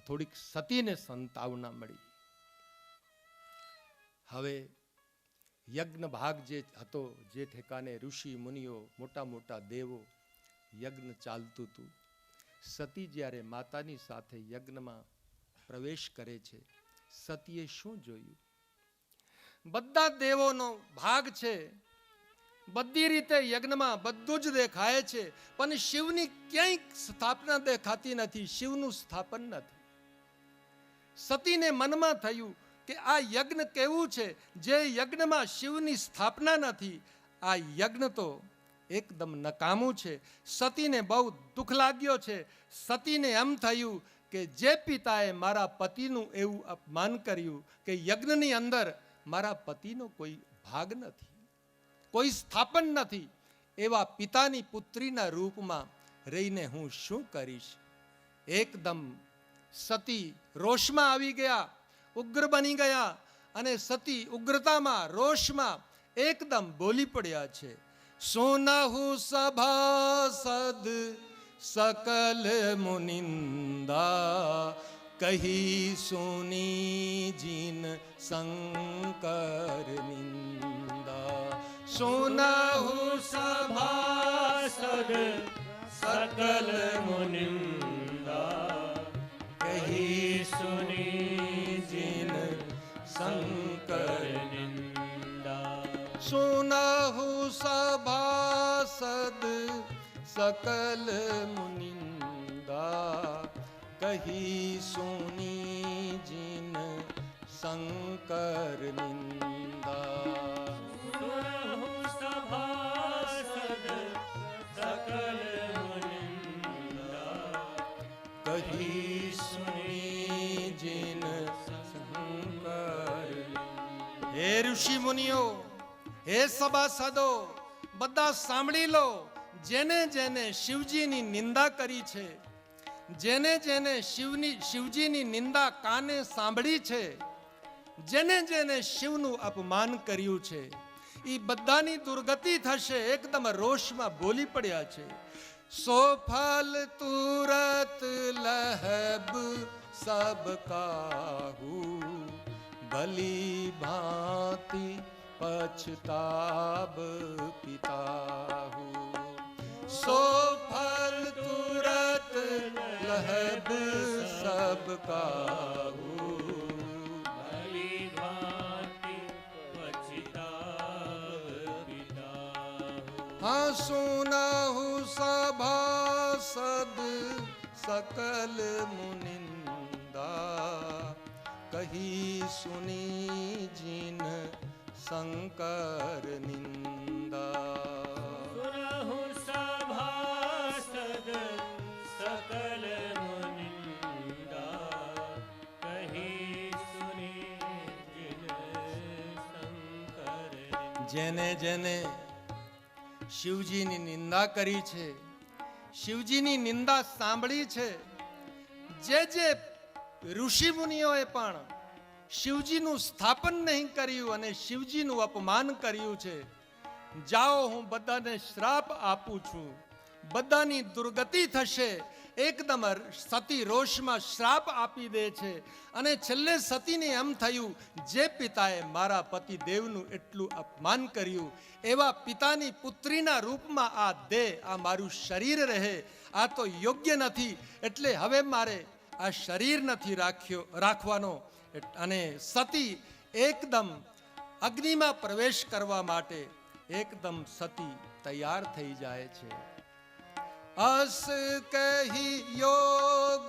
થોડીક સતીને સંતાવના મળી. હવે યજ્ઞ ભાગ જે હતો, જે ઠેકાને ઋષિ મુનિઓ, મોટા મોટા દેવો, યજ્ઞ ચાલતું હતું. સતી જ્યારે માતાની સાથે યજ્ઞમાં પ્રવેશ કરે છે, સતીએ શું જોયું? બધા દેવોનો ભાગ છે, બધી રીતે યજ્ઞમાં બધું જ દેખાય છે, પણ શિવની ક્યાંય સ્થાપના દેખાતી નથી, શિવનું સ્થાપન નથી. સતીને મનમાં થયું કે આ યજ્ઞ કેવું છે, જે યજ્ઞમાં શિવની સ્થાપના નથી, આ યજ્ઞ તો એકદમ નકામું છે. સતીને બહુ દુઃખ લાગ્યો છે. સતીને એમ થયું કે જે પિતાએ મારા પતિનું એવું અપમાન કર્યું કે યજ્ઞની અંદર મારા પતિનો કોઈ ભાગ નથી, કોઈ સ્થાપન નથી, એવા પિતાની પુત્રીના રૂપમાં રહીને હું શું કરીશ? એકદમ સતી રોષમાં આવી ગયા, ઉગ્ર બની ગયા, અને સતી ઉગ્રતામાં, રોષમાં એકદમ બોલી પડ્યા છે. સુનહુ સભાસદ સકલ મુનિંદા, કહી સુની જીન શંકર નિંદા. સુનહુ સભાસદ सकल मुनिंदा, कही सुनी जिन शंकर निंदा. सुनहु सभासद सकल मुनिंदा, કહી સુની જીન શંકર નિંદા. सुनहु सभासद सकल मुनिंदा, કહી સુની જીન શંકર. હે ઋષિ મુનિઓ, હે સભાસદો, બધા સાંભળી લો. જેને જેને શિવજીની નિંદા કરી છે, જેને જેને શિવજીની નિંદા કાને સાંભળી છે, જેને જેને શિવનું અપમાન કર્યું છે, એ બધાની દુર્ગતિ થશે. એકદમ રોષમાં બોલી પડ્યા છે. સો ફલ તુરત લહબ સબ કાહુ, ભલી ભાંતિ પછતાબ પિતાહુ. સો ફલ તુરત લહબ સબ કાહુ, भली भांति पछताव पिता. हाँ सुनहु सभासद सकल मुनिंदा, કહી સુની જીન શંકર નિંદા. सुनहु सभासद सकल मुनिंदा, कही सुनी जिन शंकर. જેને જેને શિવજીની નિંદા કરી છે, શિવજીની નિંદા સાંભળી છે, જે ઋષિ મુનિઓએ પણ શિવજીનું સ્થાપન નહીં કર્યું અને શિવજીનું અપમાન કર્યું છે, જાઓ હું બધાને શ્રાપ આપું છું, બધાની દુર્ગતિ થશે. એકદમ સતી રોષમાં શ્રાપ આપી દે છે. અને છેલ્લે સતીને એમ થયું, જે પિતાએ મારા પતિ દેવનું એટલું અપમાન કર્યું, એવા પિતાની પુત્રીના રૂપમાં આ દેહ, આ મારું શરીર રહે, આ તો યોગ્ય નથી. એટલે હવે મારે આ શરીર નથી રાખવાનો. અને સતી એકદમ અગ્નિમાં પ્રવેશ કરવા માટે એકદમ સતી તૈયાર થઈ જાય છે. અસ કહી યોગ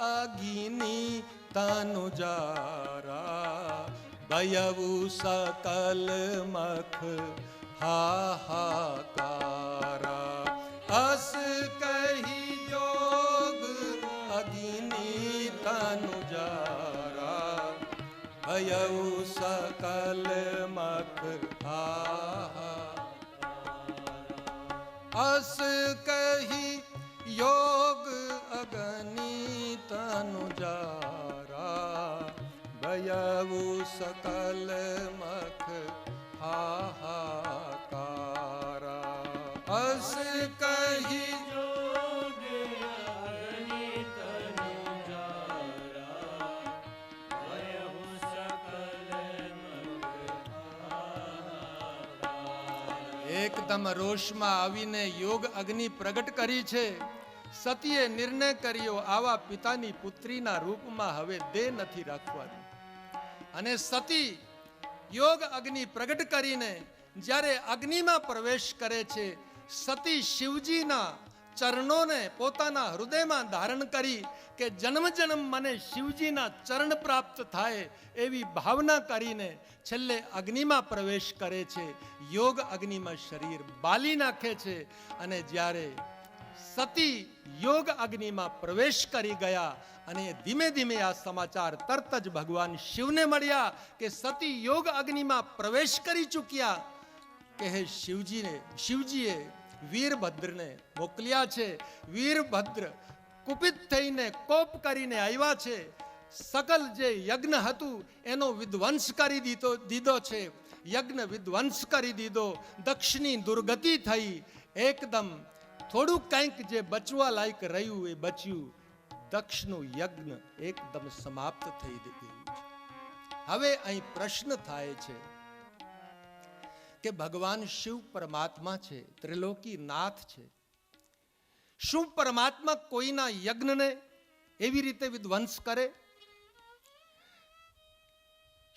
અગ્નિ તનુ જારા, ભયવુ સકલ મખ હાહાકારા. અસ કહી યોગ અગ્નિ તનુ જારા, ભયવુ સકલ મખ હાહાકારા. અસ કહી યોગ અગ્નિ તનુ જારા, ભયવુ સકલ મખ હાહાકારા. અસ કહી जोग अग्नि तनु जारा, भयहु सकल मख એકદમ રોષમાં આવીને યોગ અગ્નિ પ્રગટ કરી છે. સતીએ નિર્ણય કર્યો આવા પિતાની પુત્રીના રૂપમાં હવે દેહ નથી રાખવાની. અને સતી યોગ અગ્નિ પ્રગટ કરીને જ્યારે અગ્નિમાં પ્રવેશ કરે છે, સતી શિવજીના ચરણોને પોતાના હૃદયમાં ધારણ કરી કે જન્મ જન્મ મને શિવજીના ચરણ પ્રાપ્ત થાય એવી ભાવના કરીને છેલ્લે અગ્નિમાં પ્રવેશ કરે છે. યોગ અગ્નિમાં શરીર બાળી નાખે છે. અને જ્યારે સતી યોગ અગ્નિમાં પ્રવેશ કરી ગયા અને ધીમે ધીમે આ સમાચાર તરત જ ભગવાન શિવને મળ્યા કે સતી યોગ અગ્નિમાં પ્રવેશ કરી ચૂક્યા, કે હે શિવજીએ વીરભદ્રને મોકલ્યા છે. વીરભદ્ર કુપિત થઈને કોપ કરીને આવ્યા છે. સકલ જે યજ્ઞ હતું એનો વિધ્વંસ કરી દીધો છે. યજ્ઞ વિધ્વંસ કરી દીધો. દક્ષની દુર્ગતિ થઈ. એકદમ થોડું કંઈક જે બચવા લાયક રહ્યું એ બચ્યું. દક્ષનું યજ્ઞ એકદમ સમાપ્ત થઈ ગયું છે. હવે અહીં પ્રશ્ન થાય છે કે ભગવાન શિવ પરમાત્મા છે, ત્રિલોકી નાથ છે. શું પરમાત્મા કોઈના યજ્ઞને એવી રીતે વિધ્વંસ કરે?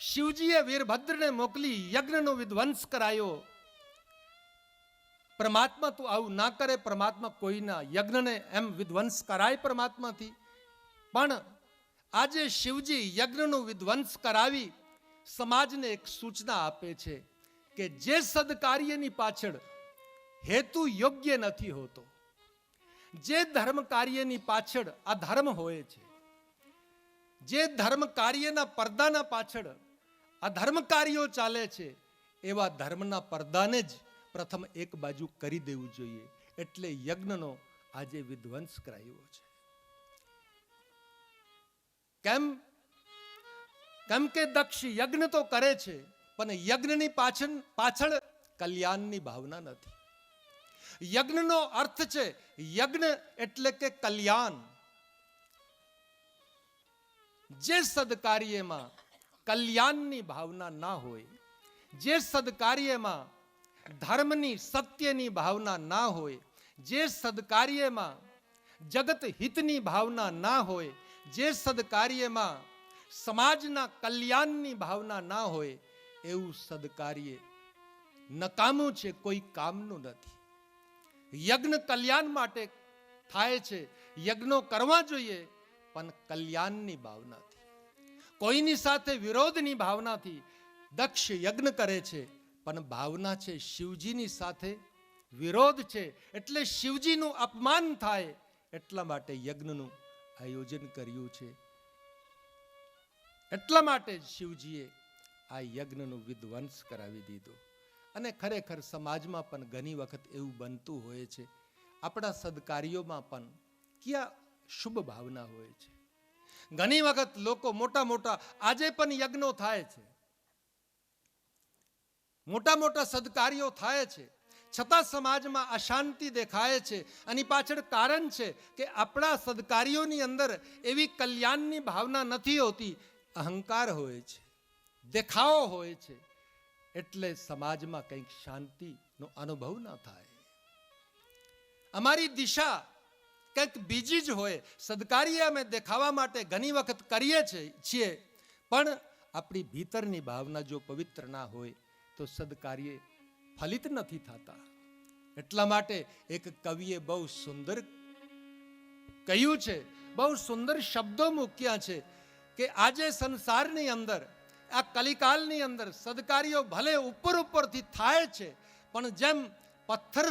શિવજીએ વીરભદ્રને મોકલી યજ્ઞનો વિધ્વંસ કરાયો. પરમાત્મા તો આવું ના કરે. પરમાત્મા કોઈના યજ્ઞને એમ વિધ્વંસ કરાય પરમાત્માથી? પણ આજે શિવજી યજ્ઞનો વિધ્વંસ કરાવી સમાજને એક સૂચના આપે છે કે જે સદકાર્યની પાછળ હેતુ યોગ્ય નથી હોતો, જે ધર્મ કાર્યની પાછળ અધર્મ હોય છે, જે ધર્મ કાર્યના પડદાના પાછળ અધર્મ કાર્યો ચાલે છે, એવા ધર્મના પડદાને જ પ્રથમ એક બાજુ કરી દેવું જોઈએ. એટલે યજ્ઞનો આજે વિધ્વંસ કરાયો છે. કેમ કે દક્ષ યજ્ઞ તો કરે છે, પણ યજ્ઞની પાછળ કલ્યાણની ભાવના નથી. યજ્ઞનો અર્થ છે, યજ્ઞ એટલે કે કલ્યાણ. જે સદકાર્યમાં કલ્યાણની ભાવના ના હોય, જે સદકાર્યમાં ધર્મની સત્યની ભાવના ના હોય, જે સદકાર્યમાં જગત હિતની ભાવના ના હોય, જે સદકાર્યમાં સમાજના કલ્યાણની ભાવના ના હોય, એવું સદકાર્ય નકામું છે, કોઈ કામનું નથી. યજ્ઞ કલ્યાણ માટે થાય છે. યજ્ઞો કરવા જોઈએ, પણ કલ્યાણની ભાવનાથી, કોઈની સાથે વિરોધની ભાવનાથી. દક્ષ યજ્ઞ કરે છે, પણ ભાવના છે શિવજીની સાથે વિરોધ છે, એટલે શિવજીનું અપમાન થાય. એટલા માટે યજ્ઞનું આયોજન કર્યું છે. એટલા માટે શિવજીએ આ યજ્ઞનો વિધ્વંસ કરાવી દીધો. અને ખરેખર સમાજમાં પણ ઘણી વખત એવું બનતું હોય છે. આપણા સદકાર્યોમાં પણ ક્યાં શુભ ભાવના હોય છે. ઘણી વખત લોકો મોટા આજે પણ યજ્ઞો થાય છે, મોટા સદકાર્યો થાય છે, છતાં સમાજમાં અશાંતિ દેખાય છે. આની પાછળ કારણ છે કે આપણા સદકાર્યોની અંદર એવી કલ્યાણની ભાવના નથી હોતી. અહંકાર હોય છે, દેખાવો હોય છે. એટલે સમાજમાં કંઈક શાંતિનો અનુભવ ના થાય. અમારી દિશા કંઈક બીજી જ હોય. સદકાર્ય અમે દેખાવા માટે ઘણી વખત કરીએ છીએ, પણ આપણી ભીતરની ભાવના જો પવિત્ર ના હોય તો સદકાર્ય ફલિત નથી થતા. એટલા માટે એક કવિએ બહુ સુંદર કહ્યું છે, બહુ સુંદર શબ્દો મૂક્યા છે કે આજે સંસારની અંદર, આ કલિકાલની અંદર સદકાર્યો ભલે ઉપરથી થાય છે, પણ જેમ પથ્થર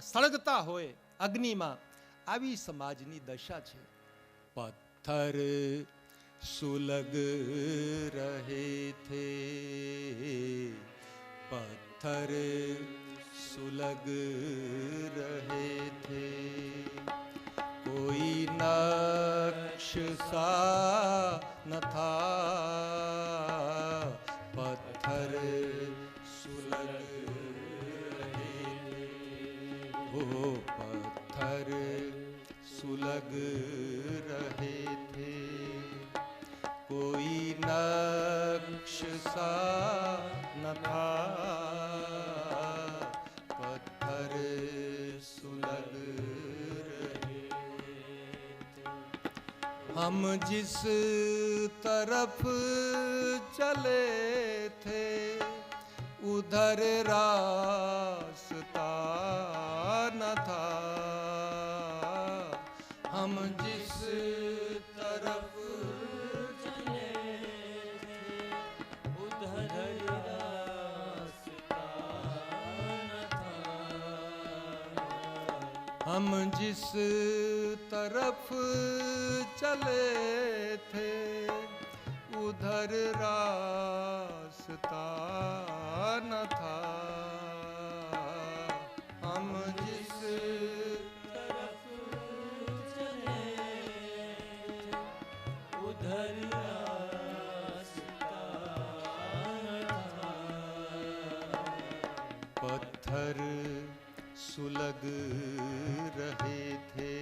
સળગતા હોય અગ્નિમાં, આવી સમાજની દશા છે. પથ્થર સુલગ રહે થે, પથ્થર સુલગ રહે થે, કોઈ નક્ષ સા ન થા, પથ્થર સુલગ રહે થે, પથ્થર સુલગ રહે થે, કોઈ નક્ષ સા ન થા, हम जिस तरफ चले थे उधर रास्ता न था। हम जिस तरफ चले थे उधर रास्ता न था। हम जिस तरफ चले थे उधर रास्ता न था। हम जिस तरफ चले उधर रास्ता न था। पत्थर सुलग रहे थे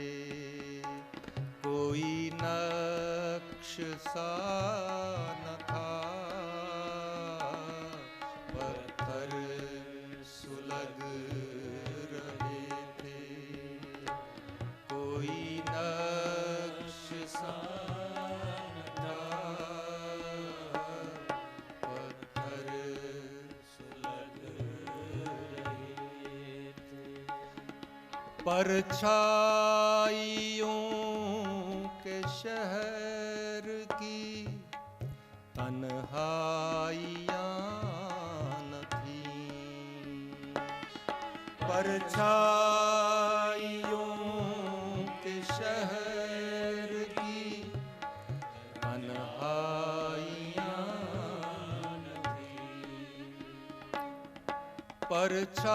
कोई नक्श सा न था। पत्थर सुलग रहे थे कोई नक्श सा न था। पत्थर सुलग रहे थे परछाइयों के शहर की तन्हाइयाँ न थीं। परछाइयों के शहर की तन्हाइयाँ न थीं। परछाइयों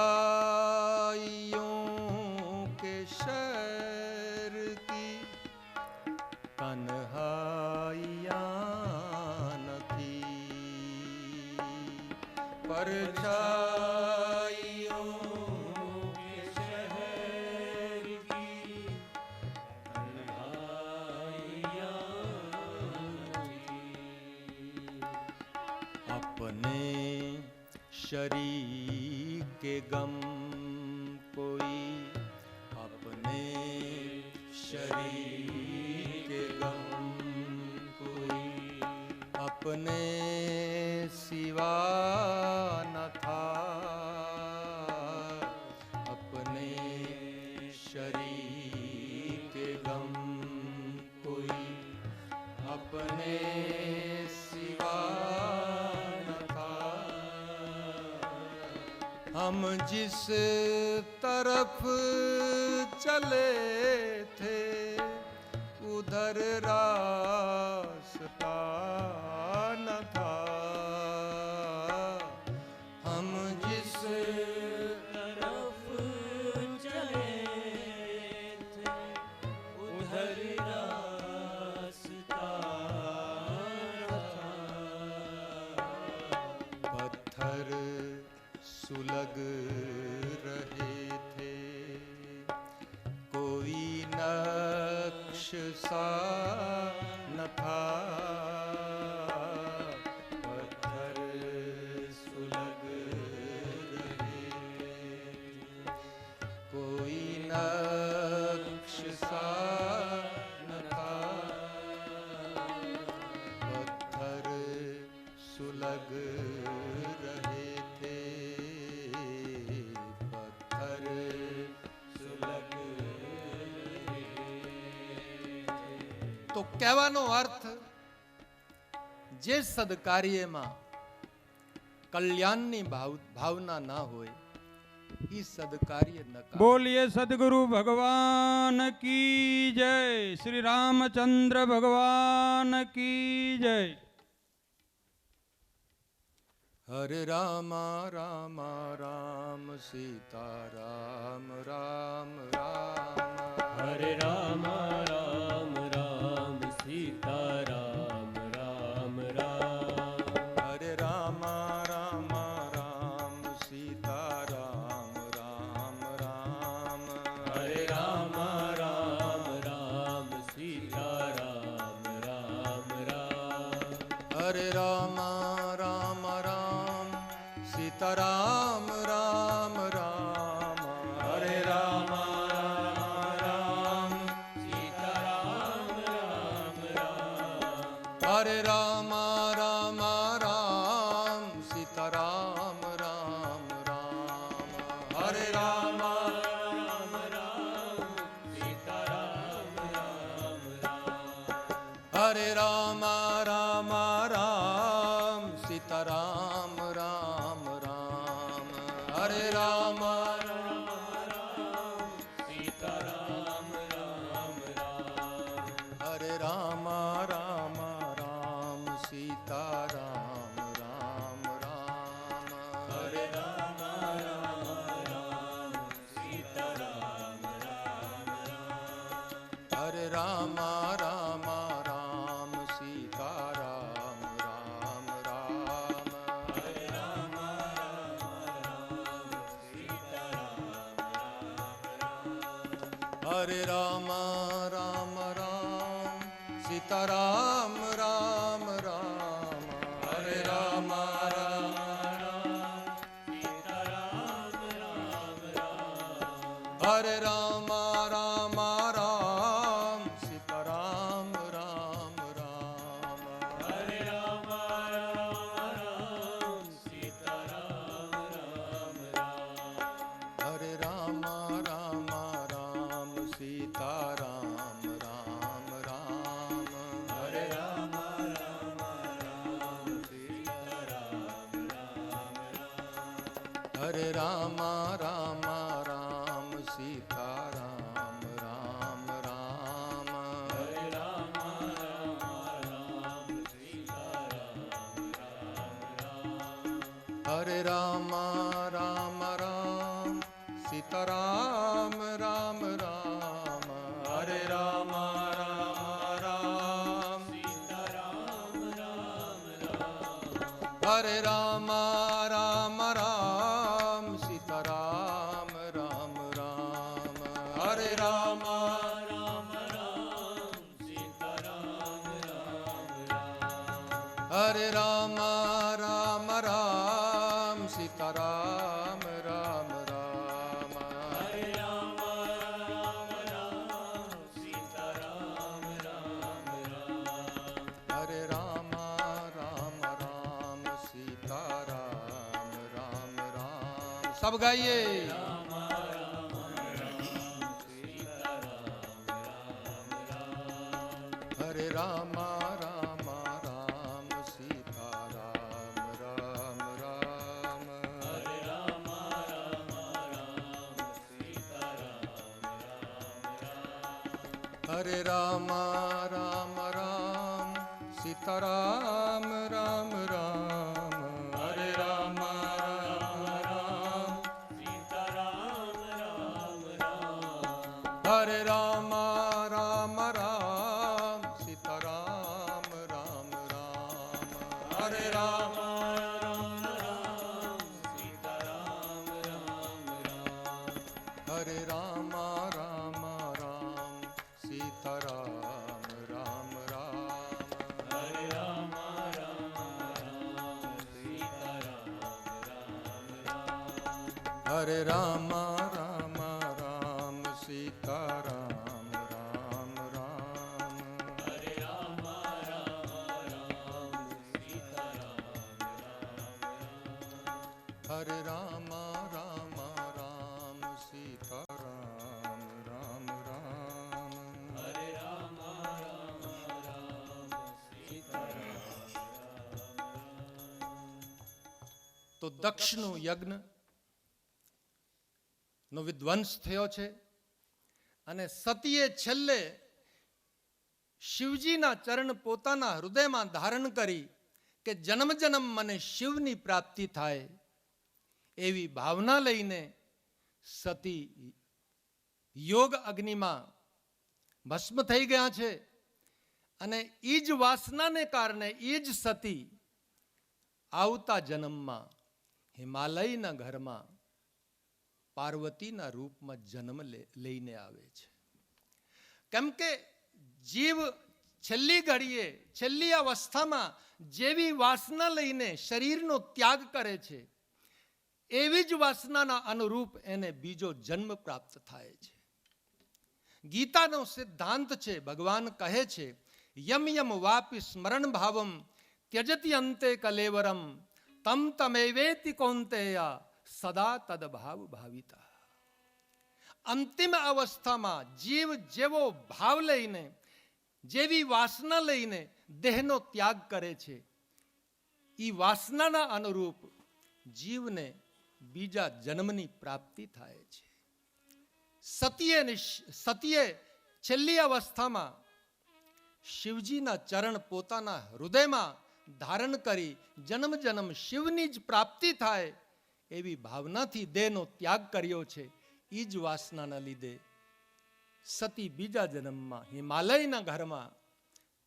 के शहर की तन्हाइयाँ न थीं। परछाइयों के शहर की तन्हाइयाँ न थीं। अपने शरीर के गम कोई अपने शरीर के गम कोई अपने सिवा न था। अपने शरीर के गम कोई अपने सिवा न था। हम जिस तरफ चले थे उधर रास्ता न था। हम जिस तरफ चले थे उधर रास्ता न था। पत्थर सुलग रहे थे कोई नक्श सा न था। पत्थर सुलग रहे थे कोई नक्श सा न था। पत्थर सुलग रहे थे पत्थर सुलग रहे थे। તો કહેવાનો અર્થ જે સદકાર્યમાં કલ્યાણની ભાવના ના હોય એ સદકાર્ય નકામું। बोलिए सदगुरु भगवान की जय। श्री रामचंद्र भगवान की जय। हरे रामा रामा राम सीता राम राम राम। हरे राम राम राम सीता राम राम राम। हरे रामा रामा राम सीता राम राम राम। हरे राम राम राम सीता राम राम राम। हरे रामा राम राम सीता राम राम राम। हरे रामा राम राम सीता राम राम હરે રામ રામ રામ સીતારામ રામ રામ હરે રામ રામ રામ સીતારામ રામ રામ હરે રામ રામ રામ સીતારામ રામ રામ હરે રામ રામ રામ સીતારામ રામ રામ હરે રામ રામ રામ સીતારામ રામ રામ હરે રામ રામ રામ સીતારામ રામ રામ હરે રામ રામ રામ સીતારામ રામ રામ હરે રામ રામ સીતારામ રામ હરે રામ રામ રામ સીતારામ રામ રામ હરે રામ રામ સીતારામ રામ રામ હરે રામ રામ રામ સીતારામ રામ રામ હરે રામ રામ સીતારામ રામ રામ હરે રામ રામ રામ સીતારામ રામ રામ હરે રામ રામ રામ સીતારામ રામ રામ હરે રામ રામ રામ સીતારામ રામ રામ હરે રામ રામ રામ સીતારામ રામ રામ હરે રામ રામ રામ સીતારામ રામ રામ હરે રામ રામ રામ સીતારામ રામ રામ હરે રામ રામ રામ સીતારામ રામ રામ હરે રામ રામ રામ સીતારામ રામ રામ હરે રામ રામ રામ સીતારામ રામ રામ હરે રામ રામ રામ સીતારામ રામ રામ હરે રામ રામ રામ સીતારામ રામ રામ સબ ગાइए રામ રામ રામ સીતારામ રામ રામ હરે રામ રામ રામ સીતારામ રામ રામ હરે રામ રામ રામ સીતારામ રામ રામ હરે રામ રામ રામ સીતારામ રામ રામ હરે રામ રામ રામ સીતારામ રામ રામ હરે રામ રામ રામ સીતારામ રામ રામ હરે રામ રામ રામ સીતારામ રામ રામ હરે રામ રામ રામ સીતારામ રામ રામ હરે રામ રામ રામ સીતારામ રામ રામ હરે રામ રામ રામ સીતારામ રામ રામ હરે રામ રામ રામ સીતારામ રામ રામ હરે રામ રામ રામ સીતારામ રામ રામ હરે રામ રામ રામ સીતારામ તો દક્ષનું યજ્ઞ નો વિધ્વંસ થયો છે અને સતીએ છેલ્લે શિવજીના ચરણ પોતાના હૃદયમાં ધારણ કરી કે જન્મ જન્મ મને શિવની પ્રાપ્તિ થાય એવી ભાવના લઈને સતી યોગ અગ્નિમાં ભસ્મ થઈ ગયા છે અને એ જ વાસનાને કારણે એ જ સતી આવતા જન્મમાં હિમાલયના ઘરમાં પાર્વતીના રૂપમાં જન્મ લઈને આવે છે. કેમ કે જીવ છેલ્લી ઘડીએ છેલ્લી અવસ્થામાં જેવી વાસના લઈને શરીરનો ત્યાગ કરે છે એવી જ વાસનાના અનુરૂપ એને બીજો જન્મ પ્રાપ્ત થાય છે. ગીતાનો સિદ્ધાંત છે, ભગવાન કહે છે યમ યમ વાપી સ્મરણ ભાવમ ત્યજતી અંતે કલેવરમ તમ તમેવેતિ કૌંતેયા સદા તદભાવ ભાવિતા. અંતિમ અવસ્થામાં જીવ જેવો ભાવ લઈને, જેવી વાસના લઈને દેહનો ત્યાગ કરે છે, એ વાસનાના અનુરૂપ જીવને બીજા જન્મની પ્રાપ્તિ થાય છે. સતીએ છેલ્લી અવસ્થામાં શિવજીના ચરણ પોતાના હૃદયમાં ધારણ કરી જન્મ જન્મ શિવની જ પ્રાપ્તિ થાય એવી ભાવનાથી દેહનો ત્યાગ કર્યો છે. એ જ વાસનાના લીધે સતી બીજા જન્મમાં હિમાલયના ઘરમાં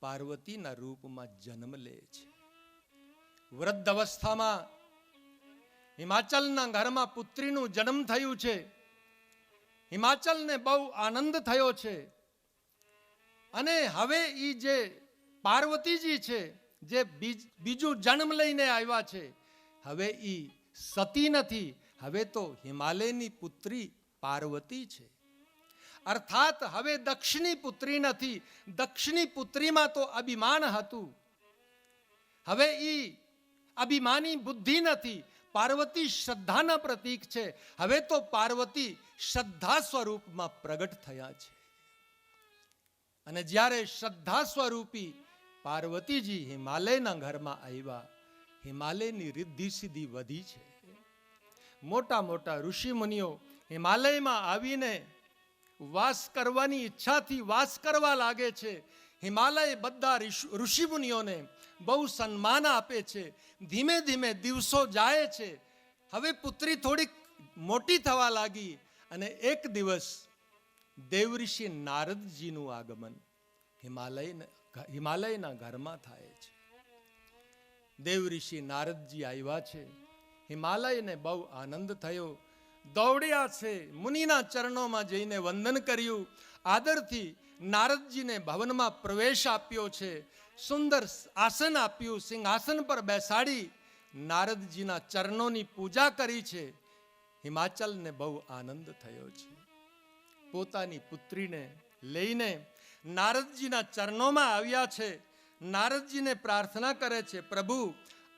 પાર્વતીના રૂપમાં જન્મ લે છે. વૃદ્ધ અવસ્થામાં હિમાચલના ઘરમાં પુત્રીનું જન્મ થયું છે. હિમાચલને બહુ આનંદ થયો છે. અને હવે એ જે પાર્વતીજી છે, જે બીજું જન્મ લઈને આવ્યા છે, હવે એ સતી નથી, હવે તો હિમાલયની પુત્રી પાર્વતી છે. અર્થાત હવે દક્ષની પુત્રી નથી. દક્ષની પુત્રીમાં તો અભિમાન હતું, હવે એ અભિમાની બુદ્ધિ નથી. પાર્વતી શ્રદ્ધાના પ્રતીક છે. હવે તો પાર્વતી શ્રદ્ધા સ્વરૂપમાં પ્રગટ થયા છે. અને જ્યારે શ્રદ્ધા સ્વરૂપી પાર્વતીજી હિમાલયના ઘરમાં આવ્યા, હિમાલયની રિદ્ધિ સિદ્ધિ વધી છે. મોટા મોટા ઋષિ મુનિઓ હિમાલયમાં આવીને વાસ કરવાની ઈચ્છાથી વાસ કરવા લાગે છે. હિમાલય બધા ઋષિ મુનિઓને બહુ સન્માન આપે છે. ધીમે ધીમે દિવસો જાય છે. હવે પુત્રી થોડીક મોટી થવા લાગી અને એક દિવસ દેવઋષિ નારદજીનું આગમન હિમાલયના ઘરમાં થાય છે. દેવઋષિ નારદજી આવ્યા છે. હિમાલયને બહુ આનંદ થયો. દોડ્યા છે, મુનિના ચરણોમાં જઈને વંદન કર્યું. આદરથી નારદજીને ભવનમાં પ્રવેશ આપ્યો છે. સુંદર આસન આપ્યું, સિંહાસન પર બેસાડી નારદજીના ચરણોની પૂજા કરી છે. હિમાચલને બહુ આનંદ થયો છે. પોતાની પુત્રીને લઈને નારદજીના ચરણોમાં આવ્યા છે. નારદજીને પ્રાર્થના કરે છે, પ્રભુ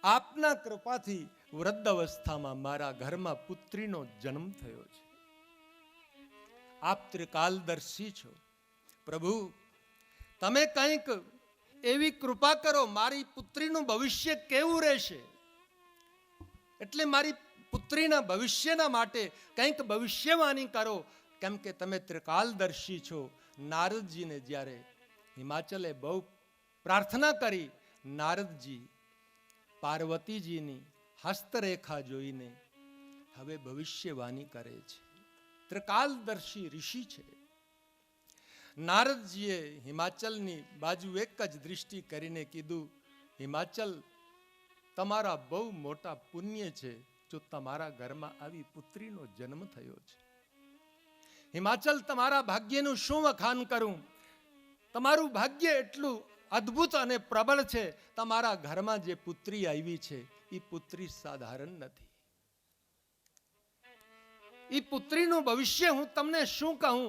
આપના કૃપાથી વૃદ્ધ અવસ્થામાં મારા ઘરમાં પુત્રીનો જન્મ થયો છે. આપ ત્રિકાલદર્શી છો. પ્રભુ તમે કંઈક એવી કૃપા કરો, મારી પુત્રીનું ભવિષ્ય કેવું રહેશે, એટલે મારી પુત્રીના ભવિષ્યના માટે કંઈક ભવિષ્યવાણી કરો, કેમ કે તમે ત્રિકાલદર્શી છો. નારદજીને જ્યારે હિમાચલે બહુ પ્રાર્થના કરી, નારદજી પાર્વતીજીની હસ્તરેખા જોઈને હવે ભવિષ્યવાણી કરે છે. ત્રિકાલદર્શી ઋષિ છે. નારદજીએ હિમાચલની બાજુ એક જ દૃષ્ટિ કરીને કીધું, હિમાચલ તમારા બહુ મોટા પુણ્ય છે જો તમારા ઘરમાં આવી પુત્રીનો જન્મ થયો છે. હિમાચલ તમારા ભાગ્યનું શું વખાણ કરું. તમારું ભાગ્ય એટલું અદ્ભુત અને પ્રબળ છે. તમારા ઘરમાં જે પુત્રી આવી છે એ પુત્રી સાધારણ નથી. એ પુત્રીનું ભવિષ્ય હું તમને શું કહું.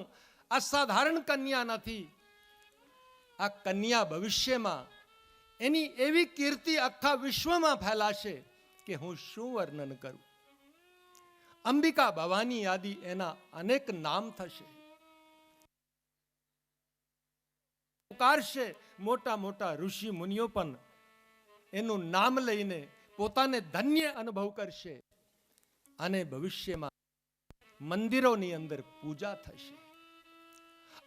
આ સાધારણ કન્યા નથી. આ કન્યા ભવિષ્યમાં એની એવી કીર્તિ આખા વિશ્વમાં ફેલાશે કે હું શું વર્ણન કરું. અંબિકા ભવાની આદિ એના અનેક નામ થશે. પુકારશે. મોટા મોટા ઋષિ મુનિઓ પણ એનું નામ લઈને પોતાને ધન્ય અનુભવ કરશે. અને ભવિષ્યમાં મંદિરોની અંદર પૂજા થશે.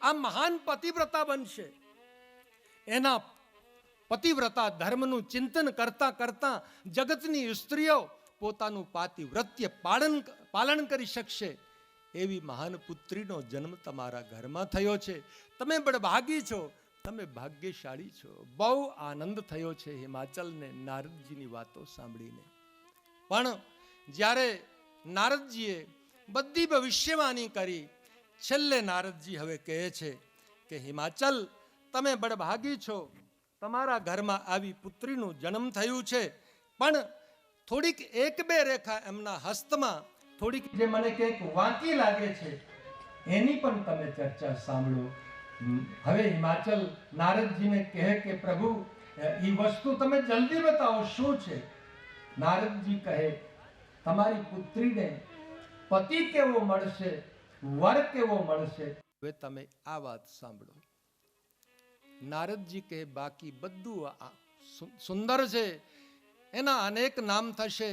આ મહાન પતિવ્રતા બનશે. એના પતિવ્રતા ધર્મનું ચિંતન કરતા કરતા જગતની સ્ત્રીઓ પોતાનું પાતિવ્રત્ય પાલન કરી શકશે. એવી મહાન પુત્રીનો જન્મ તમારા ઘરમાં થયો છે. તમે બળભાગી છો, તમે ભાગ્યશાળી છો. બહુ આનંદ થયો છે હિમાચલને નારદજીની વાતો સાંભળીને. પણ જ્યારે નારદજીએ બધી ભવિષ્યવાણી કરી, છેલ્લે નારદજી હવે કહે છે કે હિમાચલ તમે બળભાગી છો, તમારા ઘરમાં આવી પુત્રીનું જન્મ થયું છે. પણ થોડીક એક બે રેખા એમના હસ્તમાં થોડીક જે મને કંઈક વાંકી લાગે છે, એની પણ તમે ચર્ચા સાંભળો. હવે હિમાચલ નારદજીને કહે કે પ્રભુ એ વસ્તુ તમે જલ્દી બતાવો શું છે. નારદજી કહે તમારી પુત્રીને પતિ કેવો મળશે, વર કેવો મળશે. હવે તમે આ વાત સાંભળો. નારદજી કહે બાકી બધું સુંદર છે, એના અનેક નામ થશે,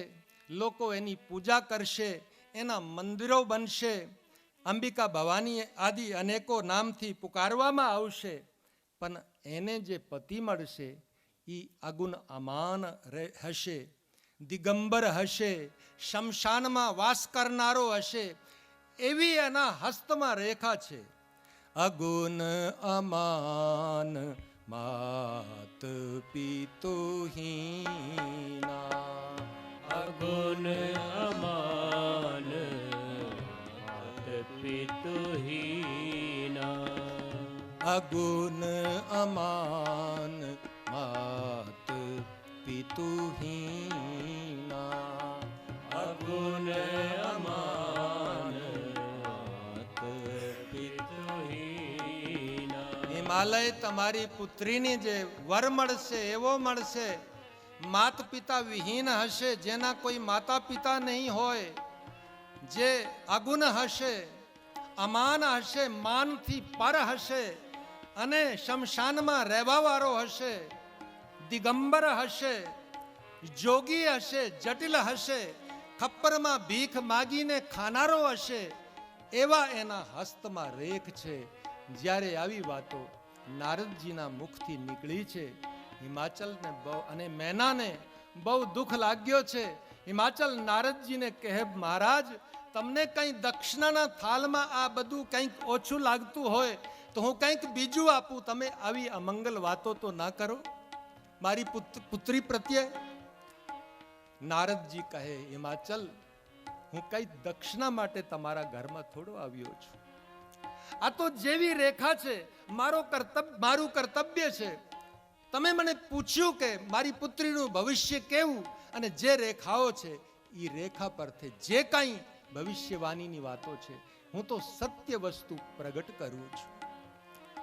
લોકો એની પૂજા કરશે, એના મંદિરો બનશે, અંબિકા ભવાની આદિ અનેકો નામથી પુકારવામાં આવશે, પણ એને જે પતિ મળશે એ અગુણ અમાન હશે, દિગંબર હશે, શમશાનમાં વાસ કરનારો હશે, એવી એના હસ્તમાં રેખા છે. અગુણ અમાન માત પિતુહીના, અગુણ અમાન પિતુહીના, અગુણ અમાન માત પિતુહીના, અગુણ અમાન પિતુહીના. હિમાલય તમારી પુત્રીની જે વર મળશે એવો મળશે, માત પિતા વિહીન હશે, જેના કોઈ માતા પિતા નહીં હોય, જે અગુણ હશે, અમાન હશે, માનથી પર હશે, અને શમશાનમાં રહેવાવાળો હશે, દિગંબર હશે, જોગી હશે, જટિલ હશે, ખપ્પરમાં ભીખ માગીને ખાનારો હશે, એવા એના હસ્તમાં રેખ છે. જ્યારે આવી વાતો નારદજીના મુખથી નીકળી છે, હિમાચલને બહુ અને મેનાને બહુ દુઃખ લાગ્યો છે. હિમાચલ નારદજીને કહે મહારાજ, તમને કંઈ દક્ષિણાના થાળમાં આ બધું કંઈક ઓછું લાગતું હોય તો હું કંઈક બીજું આપું, તમે આવી અમંગલ વાતો તો ના કરો મારી પુત્રી પ્રત્યે. નારદજી કહે હિમાચલ, હું કઈ દક્ષિણા માટે તમારા ઘરમાં થોડો આવ્યો છું. આ તો જેવી રેખા છે મારું કર્તવ્ય છે. તમે મને પૂછ્યું કે મારી પુત્રીનું ભવિષ્ય કેવું, અને જે રેખાઓ છે એ રેખા પરથી જે કાંઈ ભવિષ્યવાણીની વાતો છે હું તો સત્ય વસ્તુ પ્રગટ કરું છું.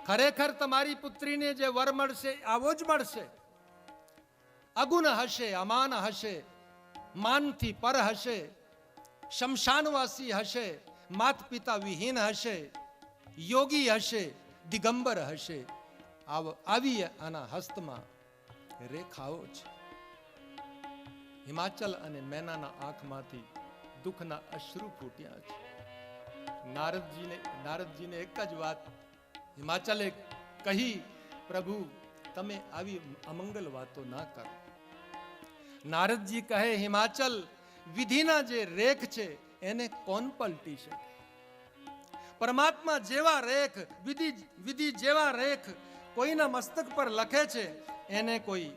ખરેખર તમારી પુત્રીને જે વર મળશે આવો જ મળશે. અગુણ હશે, અમાન હશે, માનથી પર હશે, શમશાનવાસી હશે, માત પિતા વિહીન હશે, યોગી હશે, દિગંબર હશે. આવી આના હસ્તમાં રેખાઓ છે. હિમાચલ અને મેનાના આંખમાંથી દુઃખના અશ્રુ ફૂટ્યા છે. નારદજીને એક જ વાત હિમાચલે કહી, પ્રભુ તમે આવી અમંગલ વાતો ના કરો. નારદજી કહે હિમાચલ, વિધિના જે રેખ છે એને કોણ પલટી શકે? પરમાત્મા જેવા રેખ, વિધિ જેવા રેખ કોઈના મસ્તક પર લખે છે એને કોઈ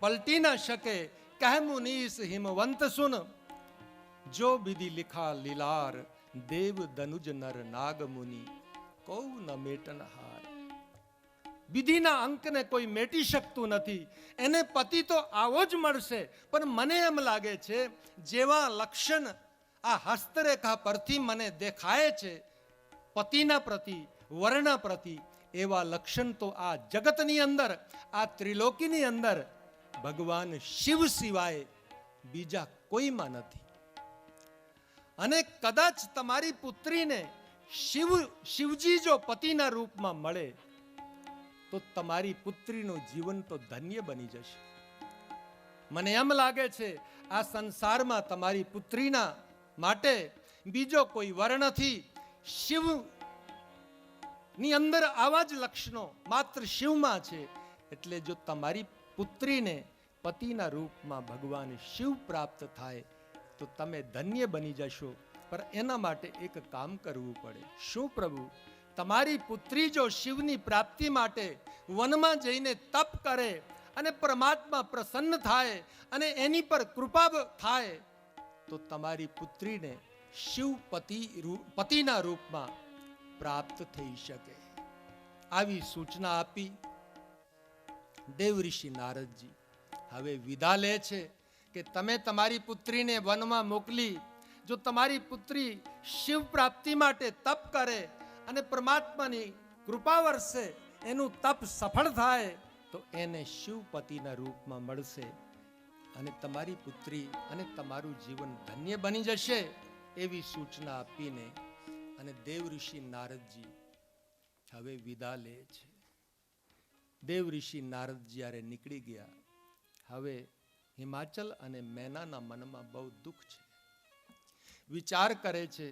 પલટી ના શકે. કહે મુનીસ હિમવંત સુન, જો વિધિ લિખા લીલાર, દેવ દનુજ નર નાગ મુનિ કૌ ન મેટન હાર. વિધિના અંકને કોઈ મેટી શકતું નથી. એને પતિ તો આવો જ મળશે, પણ મને એમ લાગે છે જેવા લક્ષણ આ હસ્તરેખા પરથી મને દેખાય છે પતિના પ્રતિ, વરના પ્રતિ, એવા લક્ષણ તો આ જગતની અંદર, આ ત્રિલોકીની અંદર ભગવાન શિવ સિવાય બીજા કોઈમાં નથી. અને કદાચ તમારી પુત્રીને શિવજી જો પતિના રૂપમાં મળે તો તમારી પુત્રીનું જીવન તો ધન્ય બની જશે. મને એમ લાગે છે આ સંસારમાં તમારી પુત્રીના માટે બીજો કોઈ વર નથી. શિવ ની અંદર આવા જ લક્ષણો માત્ર શિવમાં છે. એટલે જો તમારી પુત્રીને પતિના રૂપમાં ભગવાન શિવ પ્રાપ્ત થાય તો તમે ધન્ય બની જશો. પણ એના માટે એક કામ કરવું પડે. શું પ્રભુ? તમારી પુત્રી જો શિવની પ્રાપ્તિ માટે વનમાં જઈને તપ કરે અને પરમાત્મા પ્રસન્ન થાય અને એની પર કૃપા થાય તો તમારી પુત્રીને શિવ પતિના રૂપમાં પ્રાપ્ત થઈ શકે. આવી સૂચના આપી દેવ ઋષિ નારદજી હવે વિદા લે છે કે તમે તમારી પુત્રીને વનમાં મોકલી, જો તમારી પુત્રી શિવ પ્રાપ્તિ માટે તપ કરે અને પરમાત્માની કૃપા વરસે, એનું તપ સફળ થાય તો એને શિવપતિના રૂપમાં મળશે અને તમારી પુત્રી અને તમારું જીવન ધન્ય બની જશે એવી સૂચના આપીને અને દેવ ઋષિ નારદજી હવે વિદા લે છે. દેવ ઋષિ નારદ જ્યારે નીકળી ગયા, હવે હિમાચલ અને મેનાના મનમાં બહુ દુઃખ છે. વિચાર કરે છે,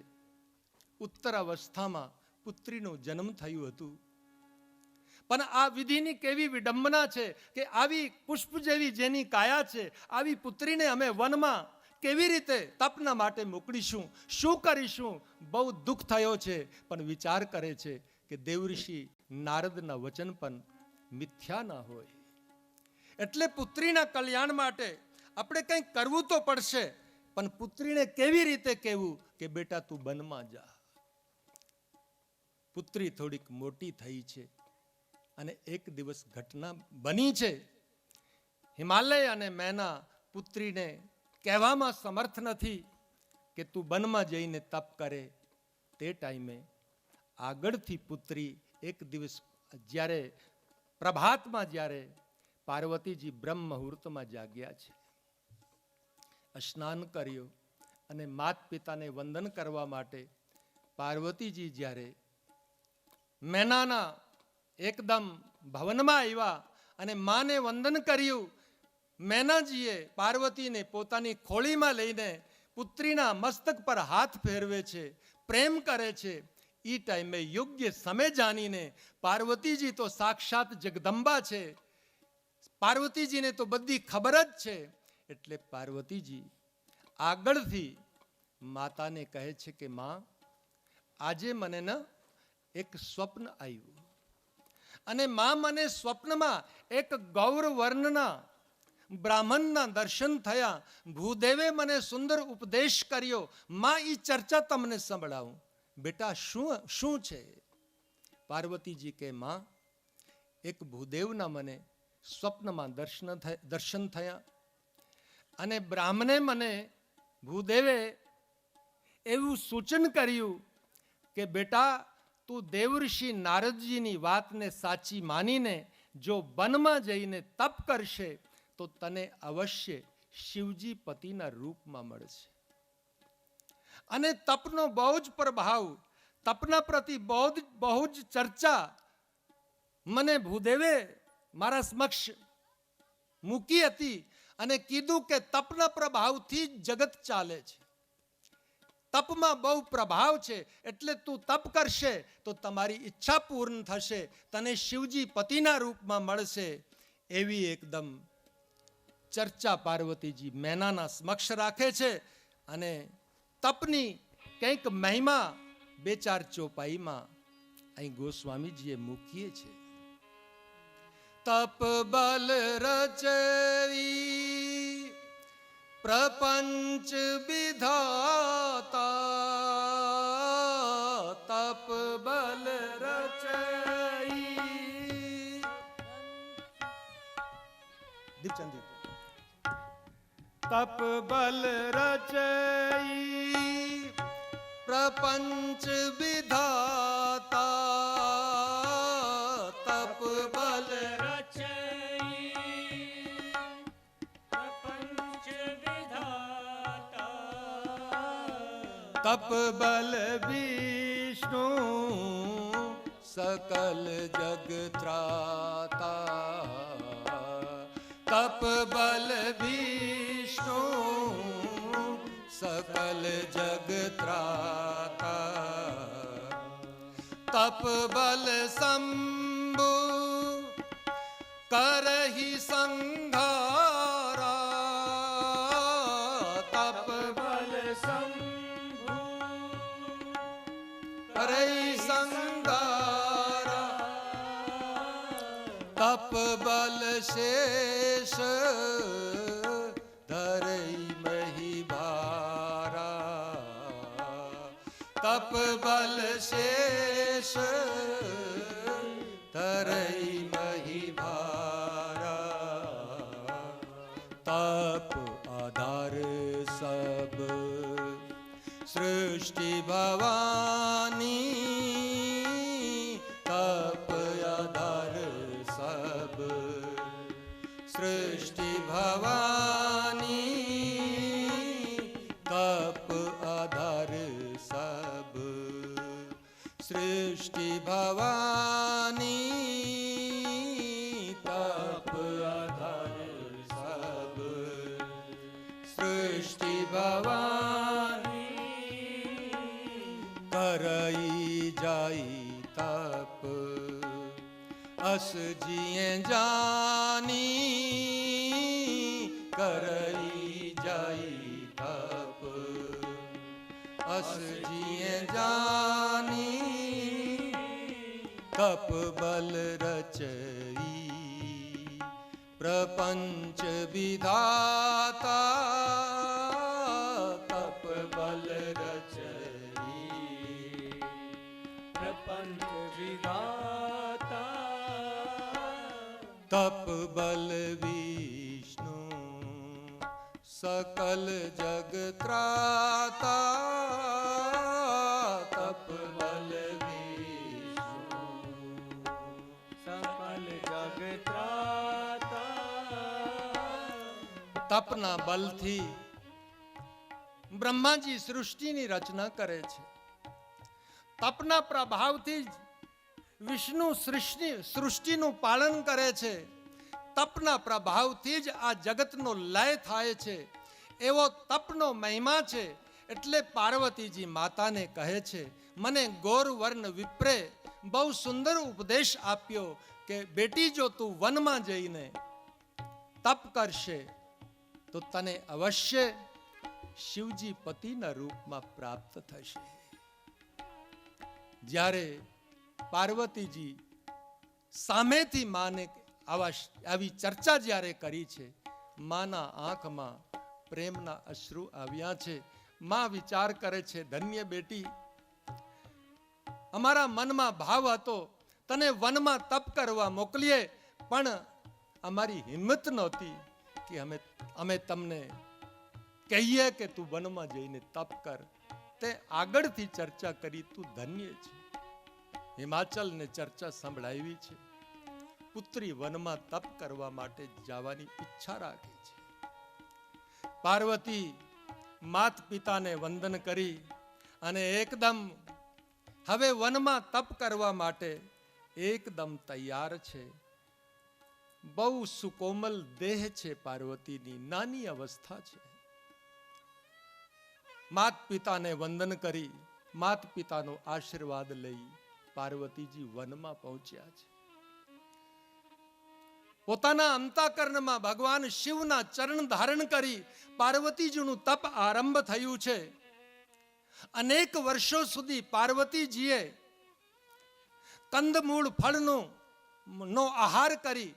ઉત્તર અવસ્થામાં પુત્રીનું જન્મ થયું હતું, પણ આ વિધિની કેવી વિડંબના છે કે આવી પુષ્પ જેવી જેની કાયા છે, આવી પુત્રીને અમે વનમાં કેવી રીતે તપના માટે મોકલીશું, શું કરીશું? બહુ દુઃખ થયો છે. પણ વિચાર કરે છે કે દેવઋષિ નારદના વચન પણ મિથ્યા ન હોય, એટલે પુત્રીના કલ્યાણ માટે આપણે કંઈક કરવું તો પડશે. પણ પુત્રીને કેવી રીતે કહેવું કે બેટા તું વનમાં જા? પુત્રી થોડીક મોટી થઈ છે અને એક દિવસ ઘટના બની છે. હિમાલય અને મેના પુત્રીને કહેવામાં સમર્થ નથી કે તું વનમાં જઈને તપ કરે. તે ટાઈમે આગળથી પુત્રી એક દિવસ જ્યારે પ્રભાતમાં જ્યારે પાર્વતીજી બ્રહ્મ મુહૂર્તમાં જાગ્યા છે, સ્નાન કર્યો અને માત પિતાને વંદન કરવા માટે પાર્વતીજી જ્યારે મેનાના એકદમ ભવનમાં આવ્યા અને માને વંદન કર્યું, મેનાજીએ પાર્વતીને પોતાની ખોળીમાં લઈને પુત્રીના મસ્તક પર હાથ ફેરવે છે, પ્રેમ કરે છે. એ ટાઈમે યોગ્ય સમય જાણીને પાર્વતીજી તો સાક્ષાત જગદંબા છે, પાર્વતીજીને તો બધી ખબર જ છે. એટલે પાર્વતીજી આગળથી માતાને કહે છે કે માં, આજે મને ન એક સ્વપ્ન આવ્યું અને માં મને સ્વપ્નમાં એક ગૌર વર્ણના બ્રાહ્મણના દર્શન થયા. ભૂદેવે મને સુંદર ઉપદેશ કર્યો. માં એ ચર્ચા તમને સંભળાવું. બેટા શું છે? પાર્વતીજી કે માં, એક ભૂદેવના મને સ્વપ્નમાં દર્શન થયા અને બ્રાહ્મણે મને, ભૂદેવે એવું સૂચન કર્યું કે બેટા તું દેવઋષિ નારદજીની વાતને સાચી માનીને જો વનમાં જઈને તપ કરશે તો તને અવશ્ય શિવજી પતિના રૂપમાં મળશે. અને તપનો બહુ જ પ્રભાવ, તપના પ્રતિ બહુ જ ચર્ચા મને ભૂદેવે મારા સમક્ષ મૂકી હતી અને કીધું કે તપના પ્રભાવથી જ જગત ચાલે છે, તપમાં બહુ પ્રભાવ છે, એટલે તું તપ કરશે તો તમારી ઈચ્છા પૂર્ણ થશે, તને શિવજી પતિના રૂપમાં મળશે. એવી એકદમ ચર્ચા પાર્વતીજી મેનાના સમક્ષ રાખે છે અને તપની કંઈક મહિમા બે ચાર ચોપાઈમાં અહીં ગોસ્વામીજીએ મૂકીએ છે. તપ બલ રચવી પ્રપંચ વિધાતા, તપ બલ રચઈ. દીપચંદ તપ બલ રચઈ પ્રપંચ વિધાતા, તપ બલ તપ બલ વિષ્ણુ સકલ જગ ત્રાતા, તપ બલ વિષ્ણુ સકલ જગ ત્રાતા, તપ બલ શંભુ કરહી સંઘારા, તપ બલ શંભુ કરહી સંઘારા, તપ બલ શેષ ધરઈ મહી ભારા, તપ બલ શેષ ધરઈ મહી ભારા, તપ આધાર સબ સૃષ્ટિ ભવાની, તપ सृष्टि भवानी तप आधार सब सृष्टि भवानी तप आधार सब सृष्टि भवानी करई जाई तप अस जिए जानी करई जाई तप अस जिए जानी तप बल रचई प्रपंच विधाता तप बल रचई प्रपंच विधाता तप बल विष्णु सकल जग त्राता तप बल विष्णु सकल जग त्राता તપના બલથી બ્રહ્માજી સૃષ્ટિની રચના કરે છે. તપના પ્રભાવથી જ વિષ્ણુ સૃષ્ટિનું પાલન કરે છે. તપના પ્રભાવથી જ આ જગતનો લય થાય છે. એવો તપનો મહિમા છે. એટલે પાર્વતીજી માતાને કહે છે, મને ગોરવર્ણ વિપ્રે બહુ સુંદર ઉપદેશ આપ્યો કે બેટી જો તું વનમાં જઈને તપ કરશે તો તને અવશ્ય શિવજી પતિના રૂપમાં પ્રાપ્ત થશે. જ્યારે પાર્વતીજી સામેથી માને આવી ચર્ચા જ્યારે કરી છે, માના આંખમાં પ્રેમના અશ્રુ આવ્યા છે. માં વિચાર કરે છે, ધન્ય બેટી, અમારા મનમાં ભાવ હતો તને વનમાં તપ કરવા મોકલીએ, પણ અમારી હિંમત નહોતી કે અમે તમને કહીએ કે તું વનમાં જઈને તપ કર. તે આગળથી ચર્ચા કરી, તું ધન્ય છે. હિમાચલને ચર્ચા સંભળાવી છે. પુત્રી વનમાં તપ કરવા માટે જવાની ઈચ્છા રાખે છે. પાર્વતી માત પિતાને વંદન કરી અને એકદમ હવે વનમાં તપ કરવા માટે એકદમ તૈયાર છે. બહુ સુકોમલ દેહ છે પાર્વતીની, નાની અવસ્થા છે. માત પિતાને વંદન કરી, માત પિતાનો આશીર્વાદ લઈ પાર્વતીજી વનમાં પહોંચ્યા છે. પોતાના અંતઃકરણમાં ભગવાન શિવના ચરણ ધારણ કરી પાર્વતીજીનું તપ આરંભ થયું છે. અનેક વર્ષો સુધી પાર્વતીજીએ કંદમૂળ ફળનો આહાર કરી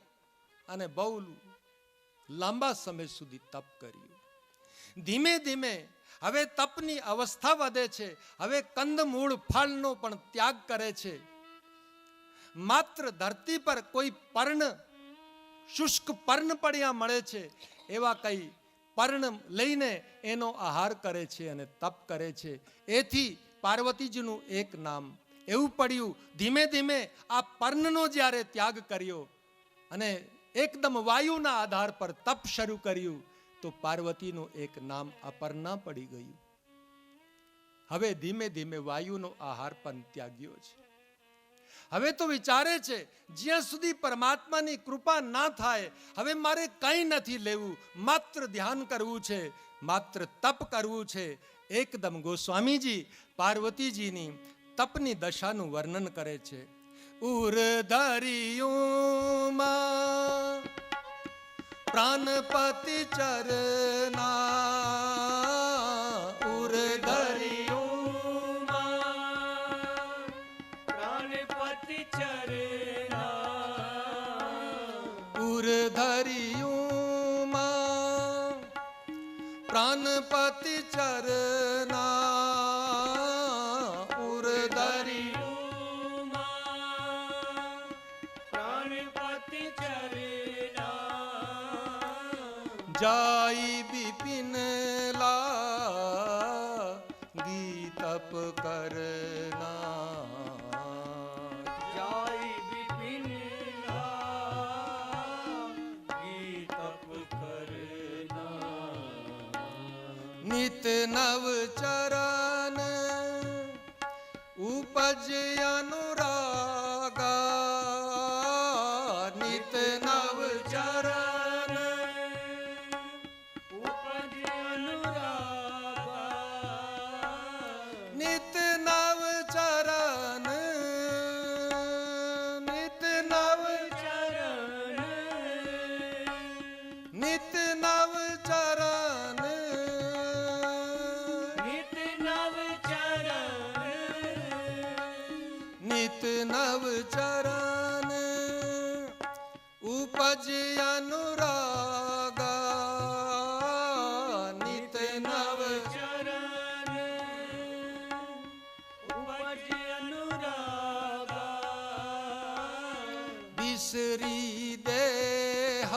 અને બહુ લાંબા સમય સુધી તપ કર્યું. ધીમે ધીમે હવે તપની અવસ્થા વધે છે. હવે કંદમૂળ ફળનો પણ ત્યાગ કરે છે. માત્ર ધરતી પર કોઈ પર્ણ, શુષ્ક પર્ણ પડ્યા મળે છે, એવા કઈ પર્ણ લઈને એનો આહાર કરે છે અને તપ કરે છે. એથી પાર્વતીજીનું એક નામ એવું પડ્યું. ધીમે ધીમે આ પર્ણનો જ્યારે ત્યાગ કર્યો અને એકદમ વાયુના આધાર પર તપ શરૂ કર્યું તો પાર્વતીનું એક નામ અપર્ણા પડી ગયું. હવે ધીમે ધીમે વાયુનો આહાર પણ ત્યાગ્યો છે. હવે તો વિચારે છે, જ્યાં સુધી પરમાત્માની કૃપા ના થાય હવે મારે કંઈ નથી લેવું, માત્ર ધ્યાન કરવું છે, માત્ર તપ કરવું છે. એકદમ ગોસ્વામીજી પાર્વતીજીની તપની દશાનું વર્ણન કરે છે. ઉરધરિયુમાં પ્રાણપતિ ચરના, ઉરધરિયુમાં પ્રાણપતિ ચરના, ઉરધરિયુમાં પ્રાણપતિ ચરના, जाई बिपिन लागी तप करना, जाई बिपिन नित नव चरण उपज अनुरागा नित नव चरण उपज अनुरागा नित नव चरण नित नव चरण नित नव चरण नित नव चरण नित नव चरण उपज अनुरागा नित नव चरण उपज अनुरागा बिसरी देह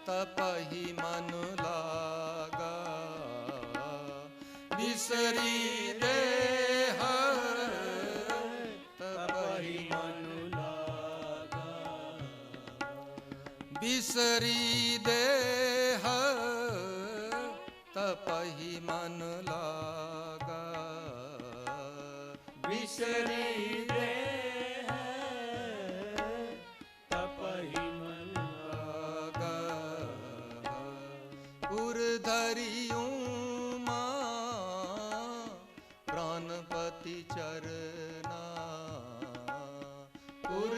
तपहि मन लागा बिसरी देह तपहि मन लागा बिसरी देह तपहि मन लागा बिसरी देह तपहि मन लागा उर्धरियूं मां प्राणपति चरना उर